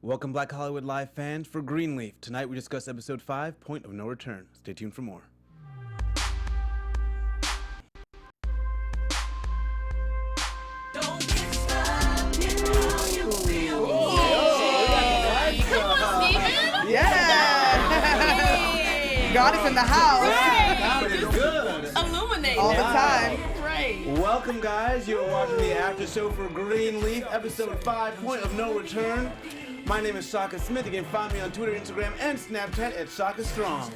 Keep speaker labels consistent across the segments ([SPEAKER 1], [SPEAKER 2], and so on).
[SPEAKER 1] Welcome, Black Hollywood Live fans, for Greenleaf. Tonight we discuss episode 5, Point of No Return. Stay tuned for more.
[SPEAKER 2] Yeah! God is in the house.
[SPEAKER 3] Right.
[SPEAKER 1] God is good.
[SPEAKER 3] Illuminate
[SPEAKER 2] All the time.
[SPEAKER 3] Right.
[SPEAKER 1] Welcome, guys. You are watching the Aftershow for Greenleaf, episode 5, Point of No Return. My name is Shaka Smith. You can find me on Twitter, Instagram, and Snapchat at Shaka Strong.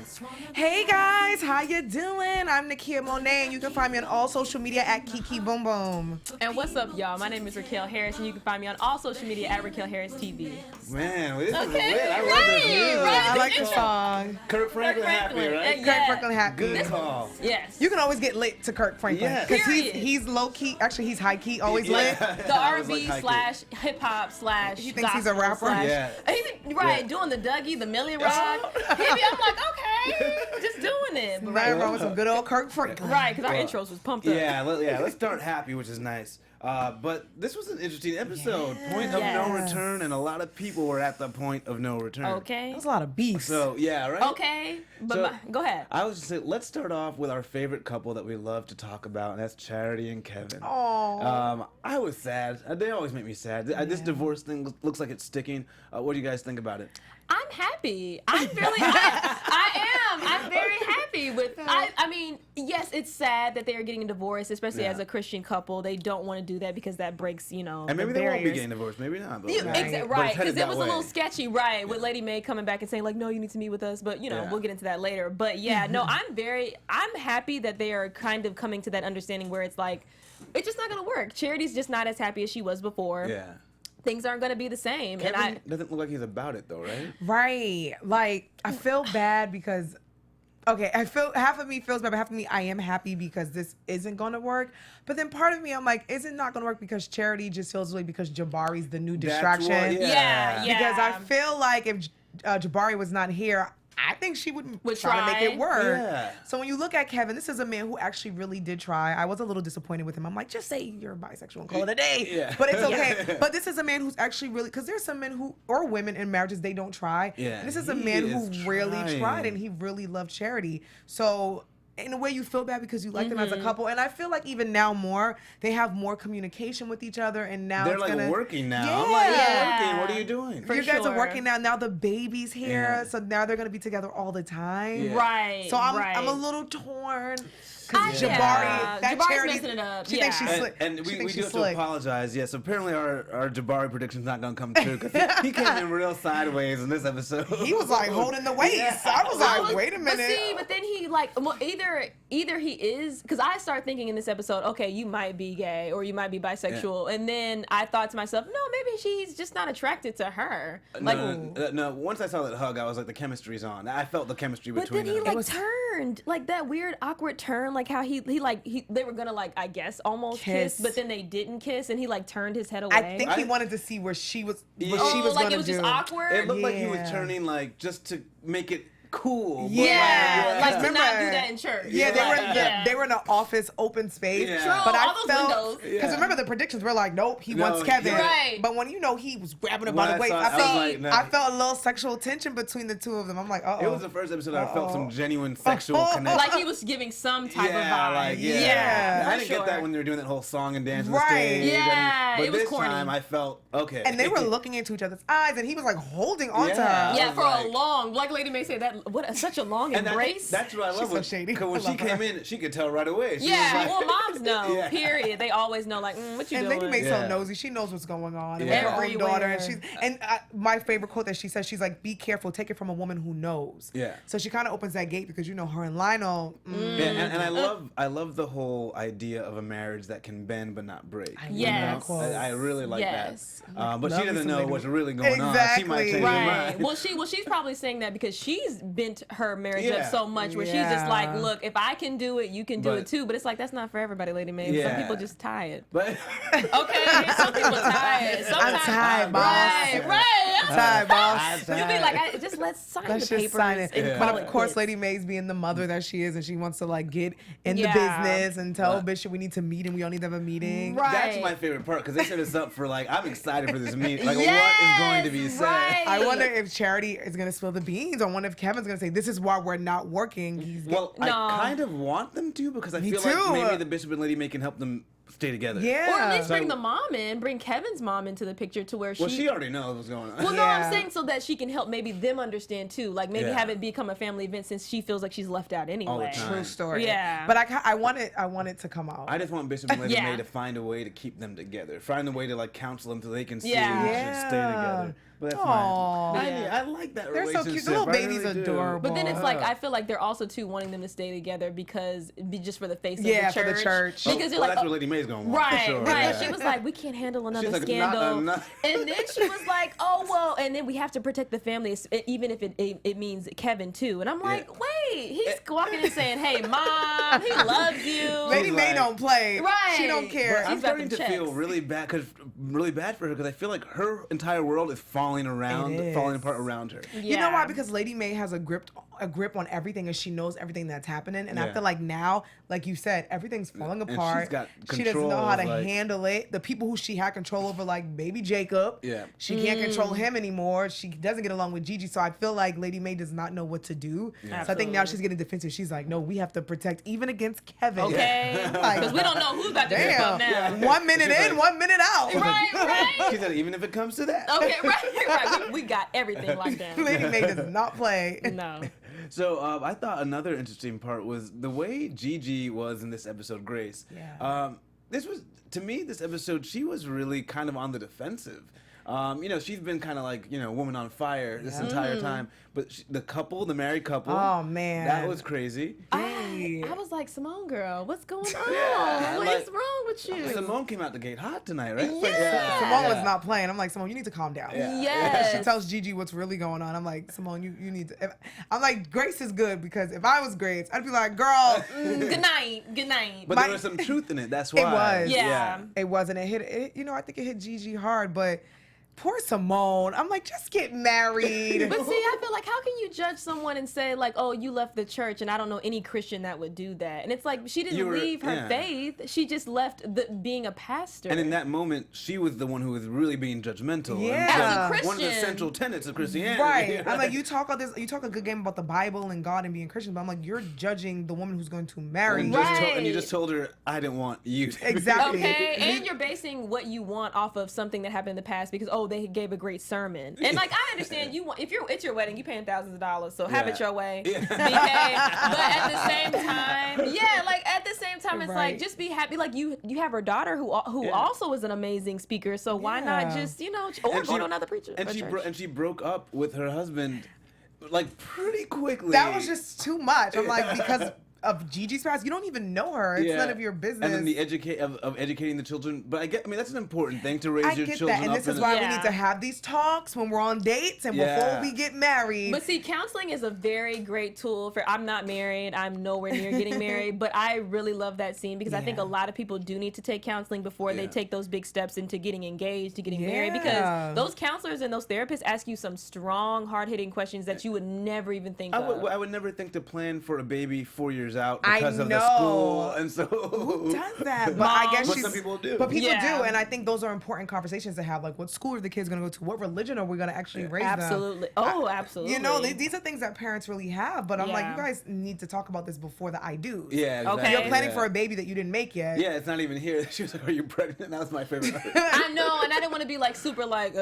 [SPEAKER 2] Hey guys, how you doing? I'm Nakia Monet, and you can find me on all social media at Kiki Boom Boom.
[SPEAKER 3] And what's up, y'all? My name is Raquel Harris, and you can find me on all social media at Raquel Harris TV.
[SPEAKER 1] Man, this is lit.
[SPEAKER 3] Okay,
[SPEAKER 1] I love this music.
[SPEAKER 3] right.
[SPEAKER 2] I like the
[SPEAKER 3] Intro.
[SPEAKER 2] song.
[SPEAKER 1] Kirk Franklin happy, right?
[SPEAKER 3] Yeah.
[SPEAKER 2] Kirk Franklin happy.
[SPEAKER 1] Good call.
[SPEAKER 3] Yes.
[SPEAKER 2] You can always get lit to Kirk Franklin.
[SPEAKER 1] Yes.
[SPEAKER 2] Because
[SPEAKER 3] Period.
[SPEAKER 2] he's low key, actually he's high key, always lit.
[SPEAKER 3] The
[SPEAKER 1] I was
[SPEAKER 3] R&B
[SPEAKER 1] like,
[SPEAKER 3] slash hip hop slash.
[SPEAKER 2] He thinks he's a rapper?
[SPEAKER 1] Yeah.
[SPEAKER 3] Right, doing the Dougie, the Million Rock. I'm like, okay, just doing it. But
[SPEAKER 2] Nothing wrong with some good old Kirk Franklin.
[SPEAKER 3] right, because our
[SPEAKER 1] Well,
[SPEAKER 3] intros was pumped up.
[SPEAKER 1] Let's start happy, which is nice. But this was an interesting episode. Point of no
[SPEAKER 2] Yes.
[SPEAKER 1] return, and a lot of people were at the point of no return.
[SPEAKER 3] Okay.
[SPEAKER 2] There's a lot of beef.
[SPEAKER 1] So, yeah, right?
[SPEAKER 3] Okay. But
[SPEAKER 1] So-
[SPEAKER 3] go ahead.
[SPEAKER 1] I was just saying, let's start off with our favorite couple that we love to talk about, and that's Charity and Kevin.
[SPEAKER 2] Aww.
[SPEAKER 1] I was sad. They always make me sad. This divorce thing looks like it's sticking. What do you guys think about it?
[SPEAKER 3] I'm happy. I'm I'm very happy with. I mean, yes, it's sad that they are getting a divorce, especially as a Christian couple. They don't want to do that because that breaks,
[SPEAKER 1] And
[SPEAKER 3] the
[SPEAKER 1] maybe they won't be
[SPEAKER 3] barriers.
[SPEAKER 1] getting divorced. Maybe not. But,
[SPEAKER 3] Yeah,
[SPEAKER 1] but it's
[SPEAKER 3] right,
[SPEAKER 1] headed
[SPEAKER 3] because it
[SPEAKER 1] that
[SPEAKER 3] was
[SPEAKER 1] way.
[SPEAKER 3] a little sketchy, right, with Lady Mae coming back and saying like, no, you need to meet with us, but we'll get into that later. But yeah, no, I'm happy that they are kind of coming to that understanding where it's like, it's just not gonna work. Charity's just not as happy as she was before.
[SPEAKER 1] Yeah.
[SPEAKER 3] Things aren't gonna be the same.
[SPEAKER 1] Kevin doesn't look like he's about it, though, right?
[SPEAKER 2] Right. Like, I feel bad because, I feel half of me feels bad, but half of me, I am happy because this isn't going to work. But then part of me, I'm like, is it not going to work because Charity just feels really because Jabari's the new distraction?
[SPEAKER 1] That's what,
[SPEAKER 3] Yeah.
[SPEAKER 2] Because I feel like if Jabari was not here, I think she would try to make it work.
[SPEAKER 1] Yeah.
[SPEAKER 2] So when you look at Kevin, this is a man who actually really did try. I was a little disappointed with him. I'm like, just say you're bisexual and call it a day.
[SPEAKER 1] Yeah.
[SPEAKER 2] But it's okay. But this is a man who's actually really, because there's some men or women in marriages, they don't try.
[SPEAKER 1] Yeah,
[SPEAKER 2] And this is a
[SPEAKER 1] he
[SPEAKER 2] man
[SPEAKER 1] is
[SPEAKER 2] who really
[SPEAKER 1] trying.
[SPEAKER 2] tried, and he really loved Charity. So in a way, you feel bad because you like them as a couple. And I feel like even now more, they have more communication with each other. And now
[SPEAKER 1] They're
[SPEAKER 2] it's
[SPEAKER 1] like
[SPEAKER 2] gonna,
[SPEAKER 1] working now.
[SPEAKER 2] Yeah.
[SPEAKER 1] I'm like, yeah, working. What are you doing?
[SPEAKER 3] For
[SPEAKER 2] you guys
[SPEAKER 3] sure.
[SPEAKER 2] are working now. Now the baby's here,
[SPEAKER 1] Yeah.
[SPEAKER 2] so now they're gonna be together all the time.
[SPEAKER 1] Yeah.
[SPEAKER 3] Right.
[SPEAKER 2] So I'm
[SPEAKER 3] right.
[SPEAKER 2] a little torn because
[SPEAKER 3] Yeah.
[SPEAKER 2] Jabari, that
[SPEAKER 3] Jabari's
[SPEAKER 2] Charity,
[SPEAKER 3] messing it up.
[SPEAKER 2] she thinks she's
[SPEAKER 3] Yeah.
[SPEAKER 2] slick.
[SPEAKER 1] And
[SPEAKER 2] She
[SPEAKER 1] we
[SPEAKER 2] thinks
[SPEAKER 1] do
[SPEAKER 2] she's
[SPEAKER 1] have to
[SPEAKER 2] slick.
[SPEAKER 1] apologize. Yes, apparently our Jabari prediction's not going to come true because he came in real sideways in this episode.
[SPEAKER 2] He was like holding the waist. I was like, wait a minute.
[SPEAKER 3] But then he either he is, because I start thinking in this episode, okay, you might be gay or you might be bisexual, and then I thought to myself, no, maybe she's just not attracted to her. Like,
[SPEAKER 1] No. Once I saw that hug, I was like, the chemistry's on. I felt the chemistry
[SPEAKER 3] but
[SPEAKER 1] between
[SPEAKER 3] then he
[SPEAKER 1] them.
[SPEAKER 3] like turned, like that weird awkward turn, like how they were gonna like I guess almost kiss, but then they didn't kiss, and he like turned his head away.
[SPEAKER 2] I think he wanted to see where she was. What she was
[SPEAKER 3] like
[SPEAKER 2] gonna
[SPEAKER 3] it was
[SPEAKER 2] do.
[SPEAKER 3] just awkward.
[SPEAKER 1] It looked like he was
[SPEAKER 2] Yeah.
[SPEAKER 1] turning like just to make it cool. but
[SPEAKER 3] Yeah, like to
[SPEAKER 2] Remember-
[SPEAKER 3] not do that in church.
[SPEAKER 2] Yeah,
[SPEAKER 3] Right.
[SPEAKER 2] they were in the office open space.
[SPEAKER 1] Yeah.
[SPEAKER 3] True,
[SPEAKER 2] But
[SPEAKER 3] all those
[SPEAKER 2] I felt
[SPEAKER 3] windows.
[SPEAKER 2] because
[SPEAKER 1] Yeah.
[SPEAKER 2] remember the predictions were like, nope, he
[SPEAKER 1] No,
[SPEAKER 2] wants Kevin.
[SPEAKER 3] Right.
[SPEAKER 2] But when he was grabbing her
[SPEAKER 1] When
[SPEAKER 2] by
[SPEAKER 1] I
[SPEAKER 2] the waist,
[SPEAKER 1] saw it, I was like, no.
[SPEAKER 2] I felt a little sexual tension between the two of them. I'm like,
[SPEAKER 1] It was the first episode I felt some genuine sexual
[SPEAKER 2] Uh-oh.
[SPEAKER 1] connection.
[SPEAKER 3] Like he was giving some type of vibe.
[SPEAKER 2] Yeah,
[SPEAKER 1] I
[SPEAKER 3] for
[SPEAKER 1] didn't
[SPEAKER 3] sure.
[SPEAKER 1] get that when they were doing that whole song and dance on the
[SPEAKER 2] Right.
[SPEAKER 1] stage.
[SPEAKER 3] Yeah,
[SPEAKER 1] but
[SPEAKER 3] it was
[SPEAKER 1] this
[SPEAKER 3] corny.
[SPEAKER 1] time I felt okay.
[SPEAKER 2] And they were looking into each other's eyes, and he was like holding on to
[SPEAKER 1] Yeah.
[SPEAKER 2] her.
[SPEAKER 3] Yeah,
[SPEAKER 1] was
[SPEAKER 3] for
[SPEAKER 1] like-
[SPEAKER 3] a long, like Lady May said, such a long
[SPEAKER 1] And
[SPEAKER 3] embrace.
[SPEAKER 1] that's what I love.
[SPEAKER 2] She's so
[SPEAKER 1] with-
[SPEAKER 2] shady.
[SPEAKER 1] 'cause when
[SPEAKER 2] I
[SPEAKER 1] she
[SPEAKER 2] love her.
[SPEAKER 1] came in, she could tell right away. She
[SPEAKER 3] yeah,
[SPEAKER 1] was like,
[SPEAKER 3] well, moms know.
[SPEAKER 1] Yeah.
[SPEAKER 3] Period. They always know, like, what you
[SPEAKER 2] And
[SPEAKER 3] doing?
[SPEAKER 2] Lady Mae's
[SPEAKER 1] Yeah.
[SPEAKER 2] so nosy. She knows what's going on with
[SPEAKER 1] Yeah.
[SPEAKER 2] her own daughter.
[SPEAKER 3] Everywhere.
[SPEAKER 2] And my favorite quote that she says, she's like, "Be careful. Take it from a woman who knows."
[SPEAKER 1] Yeah.
[SPEAKER 2] So she kind of opens that gate because her and Lionel.
[SPEAKER 1] Yeah, and I love the whole idea of a marriage that can bend but not break.
[SPEAKER 3] Yes.
[SPEAKER 1] You know? I really like
[SPEAKER 3] Yes.
[SPEAKER 1] that. But
[SPEAKER 2] Love
[SPEAKER 1] she
[SPEAKER 2] me
[SPEAKER 1] doesn't
[SPEAKER 2] some
[SPEAKER 1] know
[SPEAKER 2] Lady
[SPEAKER 1] what's
[SPEAKER 2] Mae.
[SPEAKER 1] really going on. She might change her
[SPEAKER 3] Right.
[SPEAKER 1] mind.
[SPEAKER 3] Well, she's probably saying that because she's bent her marriage
[SPEAKER 1] Yeah.
[SPEAKER 3] up so much where she's just like, look, if I can do it, you can do
[SPEAKER 1] But-
[SPEAKER 3] it too. But it's like that's not for everybody, Lady Mae.
[SPEAKER 1] Yeah.
[SPEAKER 3] Some people just tired.
[SPEAKER 1] But
[SPEAKER 3] Okay, some people tired. Sometimes
[SPEAKER 2] time, boss.
[SPEAKER 3] Right.
[SPEAKER 2] Time, boss.
[SPEAKER 3] You'll be like, just let's sign
[SPEAKER 2] Let's
[SPEAKER 3] the
[SPEAKER 2] just
[SPEAKER 3] papers.
[SPEAKER 2] sign it.
[SPEAKER 3] and
[SPEAKER 2] But
[SPEAKER 3] call
[SPEAKER 2] of
[SPEAKER 3] it
[SPEAKER 2] course,
[SPEAKER 3] quits.
[SPEAKER 2] Lady Mae's being the mother that she is, and she wants to like get in the
[SPEAKER 3] Yeah.
[SPEAKER 2] business and tell Bishop we need to meet and we all need to have a meeting.
[SPEAKER 3] Right.
[SPEAKER 1] That's my favorite part because they set us up for like I'm excited for this meeting. Like
[SPEAKER 3] Yes,
[SPEAKER 1] what is going to be said?
[SPEAKER 3] right.
[SPEAKER 2] I wonder if Charity is gonna spill the beans. I wonder if Kevin's gonna say this is why we're not working. He's
[SPEAKER 1] Well,
[SPEAKER 3] No.
[SPEAKER 1] I kind of want them to because I
[SPEAKER 2] Me
[SPEAKER 1] feel
[SPEAKER 2] too.
[SPEAKER 1] like maybe the Bishop and Lady Mae can help them stay together.
[SPEAKER 2] yeah.
[SPEAKER 3] Or at least bring
[SPEAKER 1] So-
[SPEAKER 3] the mom in, bring Kevin's mom into the picture to where
[SPEAKER 1] Well, she already knows what's going on.
[SPEAKER 3] Well, no,
[SPEAKER 2] Yeah.
[SPEAKER 3] I'm saying so that she can help maybe them understand too. Like maybe
[SPEAKER 1] Yeah.
[SPEAKER 3] have it become a family event since she feels like she's left out anyway.
[SPEAKER 1] time.
[SPEAKER 2] True story.
[SPEAKER 3] Yeah.
[SPEAKER 2] But I want it to come out.
[SPEAKER 1] I just want Bishop and Lady
[SPEAKER 3] Yeah.
[SPEAKER 1] Mae to find a way to keep them together. Find a way to like counsel them so they can
[SPEAKER 3] Yeah.
[SPEAKER 1] seriously stay together. But that's
[SPEAKER 2] Aw.
[SPEAKER 1] fine.
[SPEAKER 3] Yeah.
[SPEAKER 1] I like that
[SPEAKER 2] They're so
[SPEAKER 1] relationship.
[SPEAKER 2] cute. The little
[SPEAKER 1] I
[SPEAKER 2] baby's
[SPEAKER 1] really do.
[SPEAKER 2] adorable.
[SPEAKER 3] But then it's like I feel like they're also too wanting them to stay together because just for the face of
[SPEAKER 2] Yeah,
[SPEAKER 3] the church.
[SPEAKER 2] for the church.
[SPEAKER 1] Oh,
[SPEAKER 3] Because you're
[SPEAKER 1] well,
[SPEAKER 3] like,
[SPEAKER 1] that's what Lady Mae's going to want.
[SPEAKER 3] right,
[SPEAKER 1] for sure.
[SPEAKER 3] right.
[SPEAKER 1] Yeah.
[SPEAKER 3] She was like, we can't handle another
[SPEAKER 1] like,
[SPEAKER 3] scandal.
[SPEAKER 1] not enough.
[SPEAKER 3] And then she was like, oh well, and then we have to protect the family, even if it means Kevin too. And I'm like, wait, he's walking in saying, hey mom, he loves you.
[SPEAKER 2] Lady
[SPEAKER 1] She's
[SPEAKER 2] Mae
[SPEAKER 1] like-
[SPEAKER 2] don't play.
[SPEAKER 3] Right.
[SPEAKER 2] She don't care.
[SPEAKER 1] But I'm
[SPEAKER 3] She's
[SPEAKER 1] starting to
[SPEAKER 3] wrapping
[SPEAKER 1] feel
[SPEAKER 3] checks.
[SPEAKER 1] really bad for her because I feel like her entire world is falling apart around her.
[SPEAKER 2] You know why?
[SPEAKER 3] Yeah.
[SPEAKER 2] Because Lady Mae has a grip on everything, and she knows everything that's happening. And I
[SPEAKER 1] Yeah.
[SPEAKER 2] feel like now, like you said, everything's falling
[SPEAKER 1] And she's
[SPEAKER 2] apart.
[SPEAKER 1] got
[SPEAKER 2] She doesn't know how to
[SPEAKER 1] control, like-
[SPEAKER 2] handle it. The people who she had control over, like baby Jacob,
[SPEAKER 1] Yeah.
[SPEAKER 2] she can't control him anymore. She doesn't get along with Gigi, so I feel like Lady Mae does not know what to do.
[SPEAKER 1] Yeah.
[SPEAKER 2] So I think now
[SPEAKER 3] Absolutely.
[SPEAKER 2] she's getting defensive. She's like, no, we have to protect even against Kevin.
[SPEAKER 3] Okay.
[SPEAKER 2] Like,
[SPEAKER 3] Because we don't know who's about to trip up
[SPEAKER 2] damn,
[SPEAKER 3] now.
[SPEAKER 2] 1 minute
[SPEAKER 1] She's
[SPEAKER 2] in,
[SPEAKER 1] like-
[SPEAKER 2] 1 minute out.
[SPEAKER 3] Right.
[SPEAKER 1] She said, even if it comes to that.
[SPEAKER 3] Okay, right. We got everything locked down.
[SPEAKER 2] Lady Mae does not play.
[SPEAKER 3] No.
[SPEAKER 1] So I thought another interesting part was the way Gigi was in this episode, Grace.
[SPEAKER 2] Yeah.
[SPEAKER 1] This was, to me, this episode, she was really kind of on the defensive. She's been kind of like, woman on fire this entire time. But the married couple.
[SPEAKER 2] Oh, man.
[SPEAKER 1] That was crazy.
[SPEAKER 3] I was like, Simone girl, what's going on?
[SPEAKER 1] Yeah,
[SPEAKER 3] What
[SPEAKER 1] like-
[SPEAKER 3] is wrong with you?
[SPEAKER 1] Simone came out the gate hot tonight, right?
[SPEAKER 3] Yeah.
[SPEAKER 2] Simone was not playing. I'm like, Simone, you need to calm down.
[SPEAKER 1] Yeah.
[SPEAKER 3] Yes.
[SPEAKER 2] She tells Gigi what's really going on. I'm like, Simone, you need to. I'm like, Grace is good because if I was Grace, I'd be like, girl,
[SPEAKER 3] Good night. Good night.
[SPEAKER 1] But there was some truth in it. That's why.
[SPEAKER 2] was.
[SPEAKER 3] Yeah.
[SPEAKER 2] it wasn't. It hit. I think it hit Gigi hard, but poor Simone. I'm like, just get married.
[SPEAKER 3] But see, I feel like how can you judge someone and say like, oh, you left the church, and I don't know any Christian that would do that. And it's like she didn't leave her faith; she just left being a pastor.
[SPEAKER 1] And in that moment, she was the one who was really being judgmental. and
[SPEAKER 2] Yeah.
[SPEAKER 1] was
[SPEAKER 3] As a
[SPEAKER 1] one of the
[SPEAKER 3] Christian.
[SPEAKER 1] central tenets of Christianity.
[SPEAKER 2] Right. I'm like, you talk a good game about the Bible and God and being Christian, but I'm like, you're judging the woman who's going to marry
[SPEAKER 1] And,
[SPEAKER 2] you.
[SPEAKER 1] and you
[SPEAKER 3] Right.
[SPEAKER 1] just told her, I didn't want you. to be-"
[SPEAKER 2] Exactly.
[SPEAKER 3] Okay, and you're basing what you want off of something that happened in the past because they gave a great sermon. And like I understand you want if it's your wedding, you paying thousands of dollars, so have
[SPEAKER 1] Yeah.
[SPEAKER 3] it your way.
[SPEAKER 1] Yeah.
[SPEAKER 3] Be paid. But at the same time, it's
[SPEAKER 2] Right.
[SPEAKER 3] like just be happy. Like you have her daughter who
[SPEAKER 1] Yeah.
[SPEAKER 3] also is an amazing speaker, so why not
[SPEAKER 2] Yeah.
[SPEAKER 3] just or
[SPEAKER 1] And
[SPEAKER 3] go
[SPEAKER 1] she-
[SPEAKER 3] to another preacher.
[SPEAKER 1] And
[SPEAKER 3] or
[SPEAKER 1] she
[SPEAKER 3] church.
[SPEAKER 1] she broke up with her husband like pretty quickly.
[SPEAKER 2] That was just too much. I'm like, because of Gigi's past, you don't even know her. It's none of your business.
[SPEAKER 1] And then the educating the children. But I mean that's an important thing to raise
[SPEAKER 2] I
[SPEAKER 1] your
[SPEAKER 2] get
[SPEAKER 1] children
[SPEAKER 2] that, and
[SPEAKER 1] up
[SPEAKER 2] this is
[SPEAKER 1] in
[SPEAKER 2] why
[SPEAKER 1] a-
[SPEAKER 2] we need to have these talks when we're on dates and before we get married.
[SPEAKER 3] But see, counseling is a very great tool for. I'm not married. I'm nowhere near getting married, but I really love that scene because I think a lot of people do need to take counseling before they
[SPEAKER 1] Yeah.
[SPEAKER 3] take those big steps into getting engaged, to getting married.
[SPEAKER 2] Yeah.
[SPEAKER 3] Because those counselors and those therapists ask you some strong, hard-hitting questions that you would never even think of.
[SPEAKER 1] I would never think to plan for a baby 4 years out
[SPEAKER 2] I
[SPEAKER 1] because of
[SPEAKER 2] know.
[SPEAKER 1] the school, and so
[SPEAKER 2] Who does that? But I guess
[SPEAKER 1] But
[SPEAKER 2] she's,
[SPEAKER 1] some people do.
[SPEAKER 2] But people
[SPEAKER 3] Yeah.
[SPEAKER 2] do, and I think those are important conversations to have. Like, what school are the kids going to go to? What religion are we going to actually raise them?
[SPEAKER 3] Absolutely. Oh, absolutely.
[SPEAKER 2] You know, these are things that parents really have. But I'm like,
[SPEAKER 3] Yeah.
[SPEAKER 2] you guys need to talk about this before the I do's.
[SPEAKER 1] Yeah, exactly.
[SPEAKER 3] Okay.
[SPEAKER 2] You're planning
[SPEAKER 1] yeah.
[SPEAKER 2] for a baby that you didn't make yet.
[SPEAKER 1] Yeah, it's not even here. She was like, "Are you pregnant?" That was my favorite.
[SPEAKER 3] I know, and I didn't want to be like super like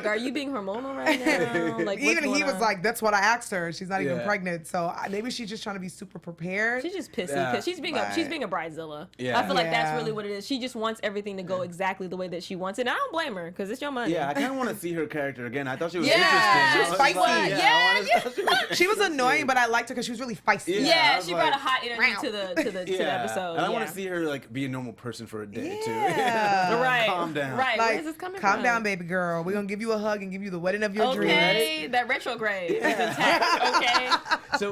[SPEAKER 3] are you being hormonal right now? Like what's
[SPEAKER 2] Even he
[SPEAKER 3] going
[SPEAKER 2] was
[SPEAKER 3] on?
[SPEAKER 2] like, that's what I asked her. She's not even
[SPEAKER 1] Yeah.
[SPEAKER 2] pregnant. So maybe she's just trying to be super prepared.
[SPEAKER 3] She's just pissy
[SPEAKER 1] Yeah.
[SPEAKER 3] because she's being a bridezilla.
[SPEAKER 1] Yeah.
[SPEAKER 3] I feel like that's
[SPEAKER 2] Yeah.
[SPEAKER 3] really what it is. She just wants everything to go exactly the way that she wants it. And I don't blame her because it's your money.
[SPEAKER 1] Yeah, I kind of want to see her character again. I thought she was
[SPEAKER 3] Yeah,
[SPEAKER 1] interesting.
[SPEAKER 2] she was
[SPEAKER 1] I like,
[SPEAKER 2] spicy.
[SPEAKER 3] Yeah.
[SPEAKER 2] She was annoying, but I liked her because she was really feisty.
[SPEAKER 3] Yeah,
[SPEAKER 1] I was
[SPEAKER 3] she
[SPEAKER 1] like-
[SPEAKER 3] brought a hot energy to the episode.
[SPEAKER 1] And I
[SPEAKER 3] yeah.
[SPEAKER 1] want to see her like be a normal person for a day too.
[SPEAKER 2] Yeah.
[SPEAKER 3] Right.
[SPEAKER 1] Calm down.
[SPEAKER 3] Right.
[SPEAKER 2] Like,
[SPEAKER 3] Where's this coming
[SPEAKER 2] Calm
[SPEAKER 3] from?
[SPEAKER 2] down, baby girl. We're gonna give you a hug and give you the wedding of your dreams.
[SPEAKER 3] Okay, that retrograde is intact. Okay.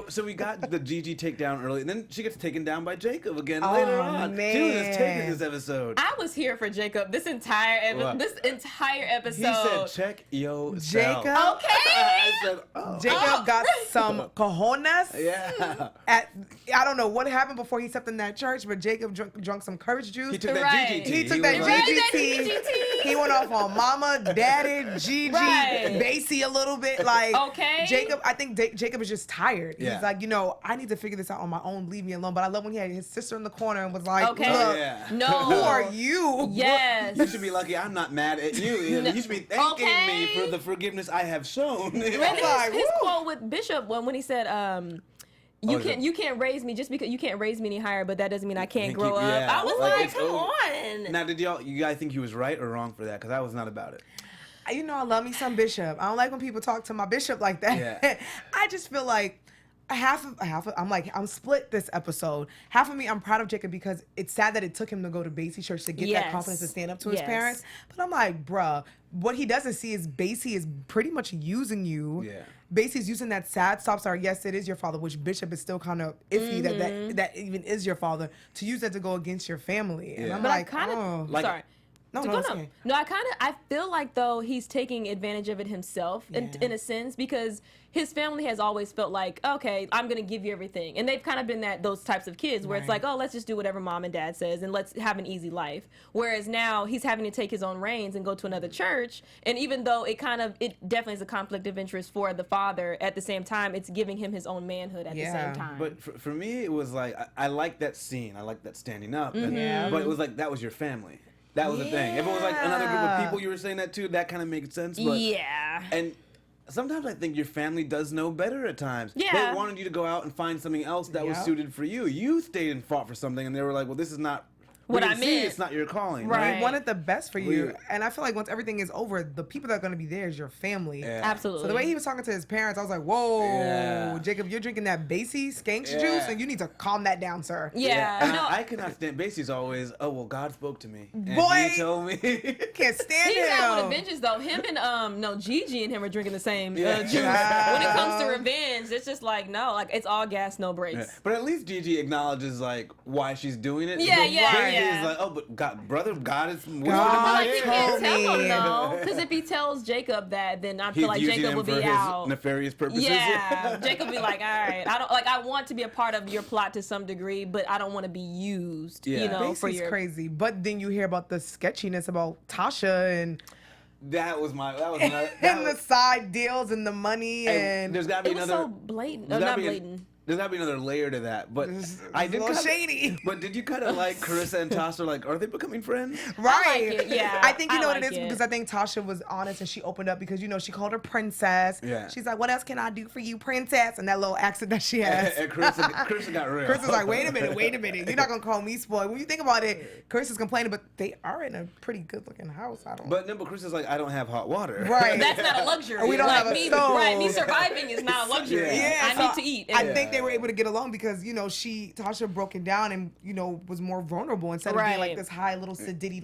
[SPEAKER 1] So we got the Gigi takedown early, and then she gets taken down by Jacob again
[SPEAKER 2] Oh,
[SPEAKER 1] later on.
[SPEAKER 2] man.
[SPEAKER 1] She was taking this episode.
[SPEAKER 3] I was here for Jacob this entire
[SPEAKER 1] What?
[SPEAKER 3] episode.
[SPEAKER 1] He said, "Check yourself."
[SPEAKER 2] Jacob?
[SPEAKER 3] Okay.
[SPEAKER 1] I said, "Oh."
[SPEAKER 2] Jacob got some cojones.
[SPEAKER 1] Yeah.
[SPEAKER 2] I don't know what happened before he stepped in that church, but Jacob drunk some courage juice.
[SPEAKER 1] He took that
[SPEAKER 3] Right.
[SPEAKER 1] GGT.
[SPEAKER 2] He took
[SPEAKER 1] was
[SPEAKER 2] that
[SPEAKER 1] like-
[SPEAKER 2] GGT. He went off on Mama, Daddy, Gigi,
[SPEAKER 3] Right.
[SPEAKER 2] Basie a little bit. Like,
[SPEAKER 3] Okay.
[SPEAKER 2] Jacob, I think Jacob is just tired.
[SPEAKER 1] Yeah.
[SPEAKER 2] He's like, I need to figure this out on my own. Leave me alone. But I love when he had his sister in the corner and was like,
[SPEAKER 3] Okay.
[SPEAKER 2] look,
[SPEAKER 1] Yeah.
[SPEAKER 3] No.
[SPEAKER 2] who are you?
[SPEAKER 3] Yes.
[SPEAKER 1] You should be lucky I'm not mad at you. You should be thanking me
[SPEAKER 3] Okay.
[SPEAKER 1] for the forgiveness I have shown.
[SPEAKER 3] Remember
[SPEAKER 2] like,
[SPEAKER 3] his
[SPEAKER 2] woo.
[SPEAKER 3] quote with Bishop when he said, you can't raise me just because you can't raise me any higher, but that doesn't mean I can't grow up.
[SPEAKER 1] Yeah.
[SPEAKER 3] I was
[SPEAKER 1] Like,
[SPEAKER 3] like,
[SPEAKER 1] it's
[SPEAKER 3] come
[SPEAKER 1] over.
[SPEAKER 3] on.
[SPEAKER 1] Now, you guys think he was right or wrong for that? Because I was not about it.
[SPEAKER 2] I love me some Bishop. I don't like when people talk to my Bishop like that.
[SPEAKER 1] Yeah.
[SPEAKER 2] I just feel like I'm split this episode. Half of me, I'm proud of Jacob because it's sad that it took him to go to Basie Church to get that
[SPEAKER 3] Yes.
[SPEAKER 2] confidence to stand up to his
[SPEAKER 3] Yes.
[SPEAKER 2] parents. But I'm like, bruh, what he doesn't see is Basie is pretty much using you.
[SPEAKER 1] Yeah.
[SPEAKER 2] Basie's using that sad stop sorry, yes, it is your father, which Bishop is still kind of iffy
[SPEAKER 3] Mm-hmm.
[SPEAKER 2] that even is your father, to use that to go against your family. And
[SPEAKER 1] Yeah.
[SPEAKER 2] I'm
[SPEAKER 3] But
[SPEAKER 2] like,
[SPEAKER 3] I kind of,
[SPEAKER 2] oh.
[SPEAKER 1] Like-
[SPEAKER 3] sorry.
[SPEAKER 2] No,
[SPEAKER 3] To
[SPEAKER 2] no,
[SPEAKER 3] go
[SPEAKER 2] it's
[SPEAKER 3] no.
[SPEAKER 2] okay.
[SPEAKER 3] No, I feel like though he's taking advantage of it himself
[SPEAKER 2] Yeah.
[SPEAKER 3] in a sense because his family has always felt like, okay, I'm gonna give you everything, and they've kind of been those types of kids where it's
[SPEAKER 2] Right.
[SPEAKER 3] like, oh, let's just do whatever mom and dad says and let's have an easy life. Whereas now he's having to take his own reins and go to another church, and even though it definitely is a conflict of interest for the father, at the same time it's giving him his own manhood at the
[SPEAKER 2] Yeah.
[SPEAKER 3] same time.
[SPEAKER 1] But for me, it was like, I like that scene. I like that standing up.
[SPEAKER 2] Yeah.
[SPEAKER 1] But it was like, that was your family. That was the thing. If it was like another group of
[SPEAKER 2] Yeah.
[SPEAKER 1] people you were saying that to, that kind of makes sense. But,
[SPEAKER 3] yeah.
[SPEAKER 1] And sometimes I think your family does know better at times.
[SPEAKER 3] Yeah.
[SPEAKER 1] They wanted you to go out and find something else that was
[SPEAKER 2] Yep.
[SPEAKER 1] suited for you. You stayed and fought for something, and they were like, well, this is not
[SPEAKER 3] What
[SPEAKER 1] we
[SPEAKER 3] I
[SPEAKER 1] can see
[SPEAKER 3] meant.
[SPEAKER 1] It's not your calling.
[SPEAKER 3] Right.
[SPEAKER 2] They wanted the best for you.
[SPEAKER 1] We-
[SPEAKER 2] And I feel like once everything is over, the people that are going to be there is your family.
[SPEAKER 1] Yeah.
[SPEAKER 3] Absolutely.
[SPEAKER 2] So the way he was talking to his parents, I was like, whoa,
[SPEAKER 1] Yeah.
[SPEAKER 2] Jacob, you're drinking that Basie skanks
[SPEAKER 1] Yeah.
[SPEAKER 2] juice, and you need to calm that down, sir.
[SPEAKER 3] Yeah.
[SPEAKER 1] And
[SPEAKER 3] No,
[SPEAKER 1] I cannot stand. Basie's always, oh, well, God spoke to me. And
[SPEAKER 2] Boy.
[SPEAKER 1] he told me.
[SPEAKER 2] Can't stand
[SPEAKER 3] He's out with
[SPEAKER 2] him.
[SPEAKER 3] a vengeance though. Him and Gigi and him are drinking the same
[SPEAKER 1] Yeah.
[SPEAKER 3] juice.
[SPEAKER 2] Yeah.
[SPEAKER 3] When it comes to revenge, it's just like no, like it's all gas, no brakes.
[SPEAKER 1] Yeah. But at least Gigi acknowledges like why she's doing it.
[SPEAKER 3] Yeah,
[SPEAKER 1] But
[SPEAKER 3] yeah,
[SPEAKER 1] Bassie
[SPEAKER 3] yeah.
[SPEAKER 1] is like, oh, but God, brother, God is whispered in
[SPEAKER 2] God
[SPEAKER 3] But
[SPEAKER 1] my
[SPEAKER 3] like he
[SPEAKER 1] ear.
[SPEAKER 3] can't
[SPEAKER 2] told
[SPEAKER 3] tell him
[SPEAKER 2] me.
[SPEAKER 3] though, because if he tells Jacob that, then I
[SPEAKER 1] He's
[SPEAKER 3] feel like
[SPEAKER 1] using
[SPEAKER 3] Jacob
[SPEAKER 1] him
[SPEAKER 3] will
[SPEAKER 1] for
[SPEAKER 3] be
[SPEAKER 1] his
[SPEAKER 3] out.
[SPEAKER 1] nefarious purposes.
[SPEAKER 3] Yeah, Jacob will be like, all right, I want to be a part of your plot to some degree, but I don't want to be used.
[SPEAKER 1] Yeah.
[SPEAKER 3] You know, for
[SPEAKER 2] Basie's
[SPEAKER 3] your
[SPEAKER 2] crazy. But then you hear about the sketchiness about Tasha and
[SPEAKER 1] That was my.
[SPEAKER 2] and the side deals and the money and
[SPEAKER 1] there's got to be
[SPEAKER 3] It was
[SPEAKER 1] another.
[SPEAKER 3] so blatant.
[SPEAKER 1] there's
[SPEAKER 3] No,
[SPEAKER 1] gotta
[SPEAKER 3] not
[SPEAKER 1] be an-
[SPEAKER 3] blatant.
[SPEAKER 1] There's got to be another layer to that, but I
[SPEAKER 2] it's
[SPEAKER 1] did
[SPEAKER 2] a little
[SPEAKER 1] kinda,
[SPEAKER 2] shady.
[SPEAKER 1] But did you kind of like Karissa and Tasha? Like, are they becoming friends?
[SPEAKER 2] Right.
[SPEAKER 3] it, yeah.
[SPEAKER 2] I think you
[SPEAKER 3] I
[SPEAKER 2] know what
[SPEAKER 3] like
[SPEAKER 2] it is
[SPEAKER 3] it.
[SPEAKER 2] because I think Tasha was honest and she opened up because she called her princess.
[SPEAKER 1] Yeah.
[SPEAKER 2] She's like, "What else can I do for you, princess?" And that little accent that she has.
[SPEAKER 1] And Karissa got real.
[SPEAKER 2] Chris was like, wait a minute. You're not gonna call me spoiled. When you think about it, Chris is complaining, but they are in a pretty good looking house. I don't
[SPEAKER 1] But Karissa's like, I don't have hot water.
[SPEAKER 2] Right.
[SPEAKER 3] That's not a luxury.
[SPEAKER 2] We don't
[SPEAKER 3] like
[SPEAKER 2] have a
[SPEAKER 3] me,
[SPEAKER 2] stove.
[SPEAKER 3] Right, me surviving is not a luxury.
[SPEAKER 1] Yeah.
[SPEAKER 3] I
[SPEAKER 2] so
[SPEAKER 3] need to eat.
[SPEAKER 2] I
[SPEAKER 3] And-
[SPEAKER 2] think they were able to get along because Tasha broke it down and was more vulnerable instead of being like
[SPEAKER 3] Right.
[SPEAKER 2] this high little sedity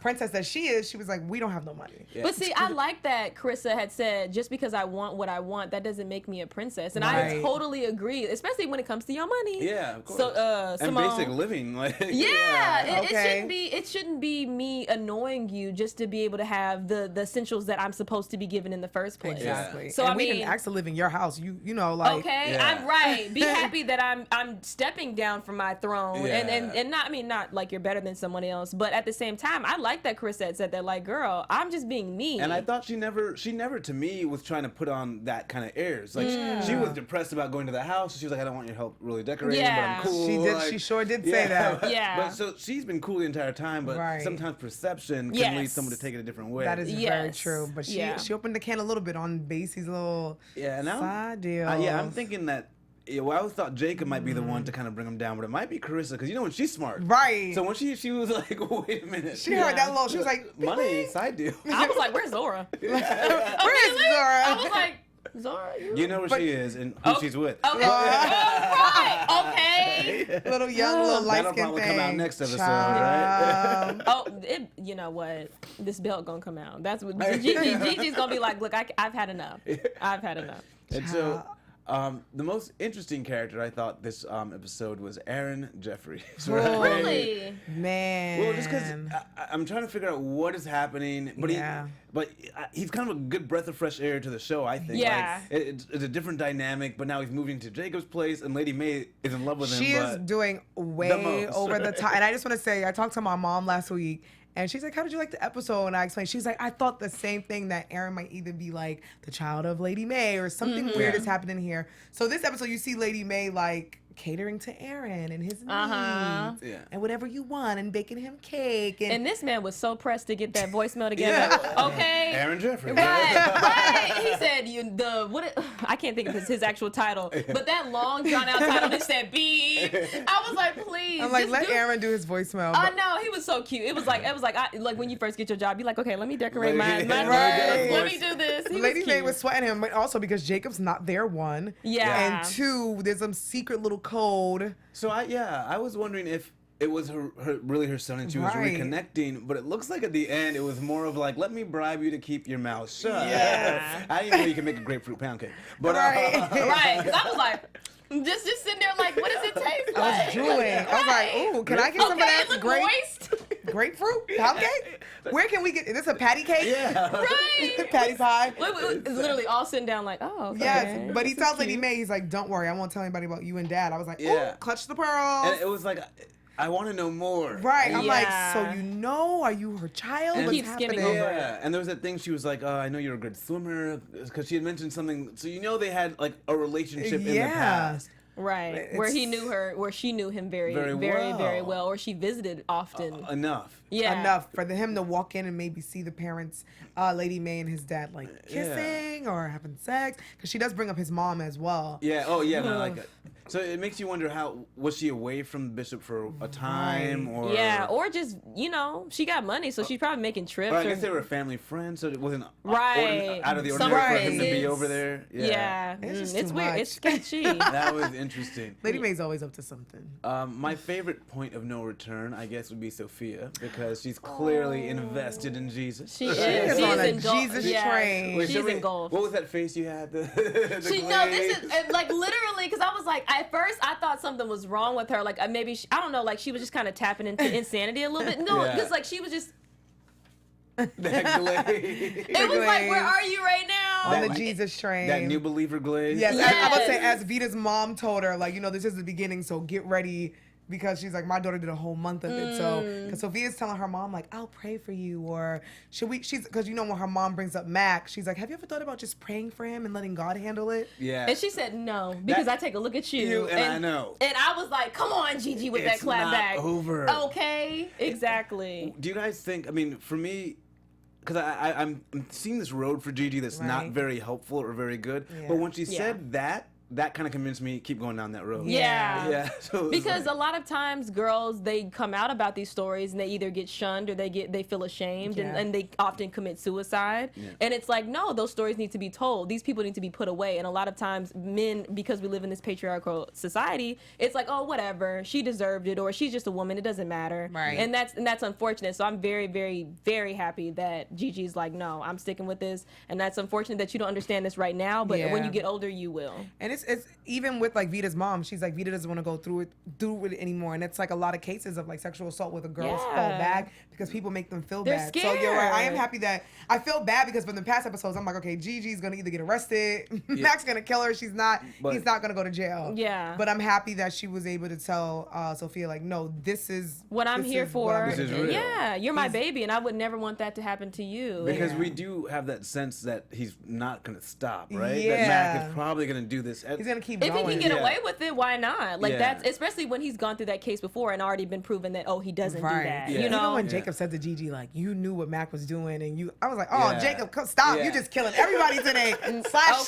[SPEAKER 2] princess that she is. She was like, we don't have no money.
[SPEAKER 1] Yeah.
[SPEAKER 3] But see, I like that Karissa had said, just because I want what I want, that doesn't make me a princess. And I
[SPEAKER 2] Right.
[SPEAKER 3] totally agree, especially when it comes to your money.
[SPEAKER 1] Yeah, of course.
[SPEAKER 3] So,
[SPEAKER 1] and
[SPEAKER 3] Simone.
[SPEAKER 1] basic living, like
[SPEAKER 3] Yeah,
[SPEAKER 2] Okay.
[SPEAKER 3] it shouldn't be me annoying you just to be able to have the essentials that I'm supposed to be given in the first place.
[SPEAKER 2] Exactly.
[SPEAKER 3] So
[SPEAKER 2] and
[SPEAKER 3] I
[SPEAKER 2] we
[SPEAKER 3] mean,
[SPEAKER 2] didn't ask to live in your house. Like
[SPEAKER 3] okay,
[SPEAKER 1] Yeah.
[SPEAKER 3] I'm right. Be happy that I'm stepping down from my throne,
[SPEAKER 1] Yeah.
[SPEAKER 3] and not like you're better than someone else, but at the same time, I like that Karissa had said that, like, girl, I'm just being me.
[SPEAKER 1] And I thought she never to me was trying to put on that kind of airs. Like she was depressed about going to the house. She was like, I don't want your help really decorating,
[SPEAKER 3] Yeah.
[SPEAKER 1] but I'm cool.
[SPEAKER 2] She did.
[SPEAKER 1] Like,
[SPEAKER 2] She sure did say that.
[SPEAKER 3] Yeah.
[SPEAKER 1] But so she's been cool the entire time, but
[SPEAKER 2] Right.
[SPEAKER 1] sometimes perception can
[SPEAKER 3] Yes.
[SPEAKER 1] lead someone to take it a different way.
[SPEAKER 2] That is very
[SPEAKER 3] Yes.
[SPEAKER 2] true. But
[SPEAKER 3] Yeah.
[SPEAKER 2] she opened the can a little bit on Basie's little
[SPEAKER 1] Yeah, and
[SPEAKER 2] side deal.
[SPEAKER 1] I'm thinking that. Yeah, well, I always thought Jacob might be the one to kind of bring him down, but it might be Karissa because when she's smart,
[SPEAKER 2] Right.
[SPEAKER 1] So when she was like, wait a minute,
[SPEAKER 2] She heard that little. She was like,
[SPEAKER 1] money side deal.
[SPEAKER 3] I was like, where's Zora?
[SPEAKER 2] "Where's Zora?"
[SPEAKER 3] I was like, Zora,
[SPEAKER 1] you know where she is and who she's with.
[SPEAKER 3] Okay. Right. Okay.
[SPEAKER 2] Little young, little light
[SPEAKER 1] That'll
[SPEAKER 2] skin
[SPEAKER 1] probably
[SPEAKER 2] thing.
[SPEAKER 1] come out next episode, right?
[SPEAKER 3] You know what? This belt gonna come out. That's what Gigi's gonna be like. Look, I've had enough. I've had enough.
[SPEAKER 1] And so, the most interesting character I thought this episode was Aaron Jeffrey.
[SPEAKER 3] Really?
[SPEAKER 2] Man.
[SPEAKER 1] Well, just because I'm trying to figure out what is happening, but he's kind of a good breath of fresh air to the show, I think.
[SPEAKER 3] Yeah.
[SPEAKER 1] Like, it's a different dynamic, but now he's moving to Jacob's place, and Lady Mae is in love with him.
[SPEAKER 2] She is doing way over the top. And I just want to say, I talked to my mom last week, and she's like, how did you like the episode? And I explained, she's like, I thought the same thing, that Aaron might either be like the child of Lady Mae or something weird is happening here. So this episode, you see Lady Mae like catering to Aaron and his needs and whatever you want and baking him cake. And
[SPEAKER 3] this man was so pressed to get that voicemail together. Okay.
[SPEAKER 1] Aaron Jeffrey.
[SPEAKER 3] Right. He said I can't think of his actual title, but that long drawn out title that said B. I was like, please.
[SPEAKER 2] I'm like, let Aaron do his voicemail.
[SPEAKER 3] I know, he was so cute. It was like when you first get your job, you're like, okay, let me decorate my
[SPEAKER 2] Right.
[SPEAKER 3] let me do this.
[SPEAKER 2] Lady Mae was sweating him, but also because Jacob's not there, one.
[SPEAKER 3] Yeah.
[SPEAKER 2] And two, there's some secret little code.
[SPEAKER 1] So I was wondering if it was her son and she was reconnecting, but it looks like at the end it was more of like, let me bribe you to keep your mouth shut.
[SPEAKER 3] Yeah.
[SPEAKER 1] I didn't know you can make a grapefruit pound cake. But
[SPEAKER 3] right, because I was like, just sitting there like, what does it taste like?
[SPEAKER 2] I was drooling. I was like, ooh, can I get some of that grapefruit pound cake? Where can we get? Is this a patty cake?
[SPEAKER 1] Yeah.
[SPEAKER 3] Right.
[SPEAKER 2] Patty pie.
[SPEAKER 3] It's literally all sitting down like, oh, okay.
[SPEAKER 2] Yes, but he tells Lady Mae, he's like, don't worry, I won't tell anybody about you and Dad. I was like, ooh, clutch the pearls.
[SPEAKER 1] And it was like, I want to know more.
[SPEAKER 2] Right. I'm like, so are you her child?
[SPEAKER 3] And keep skimming over it.
[SPEAKER 1] Yeah, and there was that thing she was like, I know you're a good swimmer, because she had mentioned something, so they had like a relationship in the past.
[SPEAKER 3] Right, where he knew her, where she knew him very well, or she visited often.
[SPEAKER 1] Enough.
[SPEAKER 3] Yeah.
[SPEAKER 2] Enough for him to walk in and maybe see the parents, Lady Mae and his dad, like kissing or having sex, because she does bring up his mom as well.
[SPEAKER 1] Yeah. Oh, yeah. No, like it. So it makes you wonder, how was she away from Bishop for a time, or
[SPEAKER 3] just she got money, so she's probably making trips.
[SPEAKER 1] I guess they were family friends, so it wasn't
[SPEAKER 3] out
[SPEAKER 1] of the ordinary for him to be over there.
[SPEAKER 3] Yeah, it's weird. It's sketchy.
[SPEAKER 1] That was interesting.
[SPEAKER 2] Lady Mae's always up to something.
[SPEAKER 1] My favorite point of no return, I guess, would be Sofia, because she's clearly invested in Jesus.
[SPEAKER 2] She is. She's on a Jesus train.
[SPEAKER 3] Wait, she's engulfed.
[SPEAKER 1] What was that face you had?
[SPEAKER 3] This is like literally, because I was like, at first I thought something was wrong with her, like maybe I don't know, like she was just kind of tapping into insanity a little bit. No, because like she was just.
[SPEAKER 1] That glaze.
[SPEAKER 3] It was like, where are you right now?
[SPEAKER 2] On the Jesus train.
[SPEAKER 1] That new believer glaze.
[SPEAKER 2] Yes. I would say, as Vita's mom told her, like, this is the beginning, so get ready. Because she's like, my daughter did a whole month of it. So, because Sophia's telling her mom, like, I'll pray for you. Or should we, because when her mom brings up Mac, she's like, have you ever thought about just praying for him and letting God handle it?
[SPEAKER 1] Yeah.
[SPEAKER 3] And she said no, because I take a look at you.
[SPEAKER 1] And I know.
[SPEAKER 3] And I was like, come on, Gigi, with that clap back.
[SPEAKER 1] It's not over.
[SPEAKER 3] Okay. Exactly.
[SPEAKER 1] Do you guys think, for me, because I'm seeing this road for Gigi that's not very helpful or very good. Yeah. But when she said that kind of convinced me to keep going down that road.
[SPEAKER 3] Yeah.
[SPEAKER 1] So
[SPEAKER 3] because a lot of times girls, they come out about these stories and they either get shunned or they feel ashamed and they often commit suicide. Yeah. And it's like, no, those stories need to be told. These people need to be put away. And a lot of times men, because we live in this patriarchal society, it's like, oh, whatever, she deserved it, or she's just a woman, it doesn't matter.
[SPEAKER 2] Right.
[SPEAKER 3] And that's unfortunate. So I'm very, very, very happy that Gigi's like, no, I'm sticking with this. And that's unfortunate that you don't understand this right now, but when you get older, you will.
[SPEAKER 2] And it's even with like Vita's mom, she's like, Vita doesn't want to go through it anymore, and it's like a lot of cases of like sexual assault where the girls fall back because people make them feel bad.
[SPEAKER 3] Scared.
[SPEAKER 2] So you're right. I am happy that I feel bad, because from the past episodes I'm like, okay, Gigi's gonna either get arrested, Mac's gonna kill her, he's not gonna go to jail.
[SPEAKER 3] Yeah.
[SPEAKER 2] But I'm happy that she was able to tell Sofia, like, no, this is
[SPEAKER 3] what I'm here for.
[SPEAKER 1] This is real.
[SPEAKER 3] Yeah, you're my baby, and I would never want that to happen to you.
[SPEAKER 1] Because we do have that sense that he's not gonna stop, right?
[SPEAKER 2] Yeah.
[SPEAKER 1] That Mac is probably gonna do this.
[SPEAKER 2] He's gonna keep
[SPEAKER 3] if
[SPEAKER 2] going.
[SPEAKER 3] he can get away with it, why not? Like that's especially when he's gone through that case before and already been proven that he doesn't do that.
[SPEAKER 1] Yeah.
[SPEAKER 3] You know,
[SPEAKER 2] when Jacob said to Gigi, like, you knew what Mac was doing, and I was like, oh, Jacob, stop! You just killing everybody today. Slash.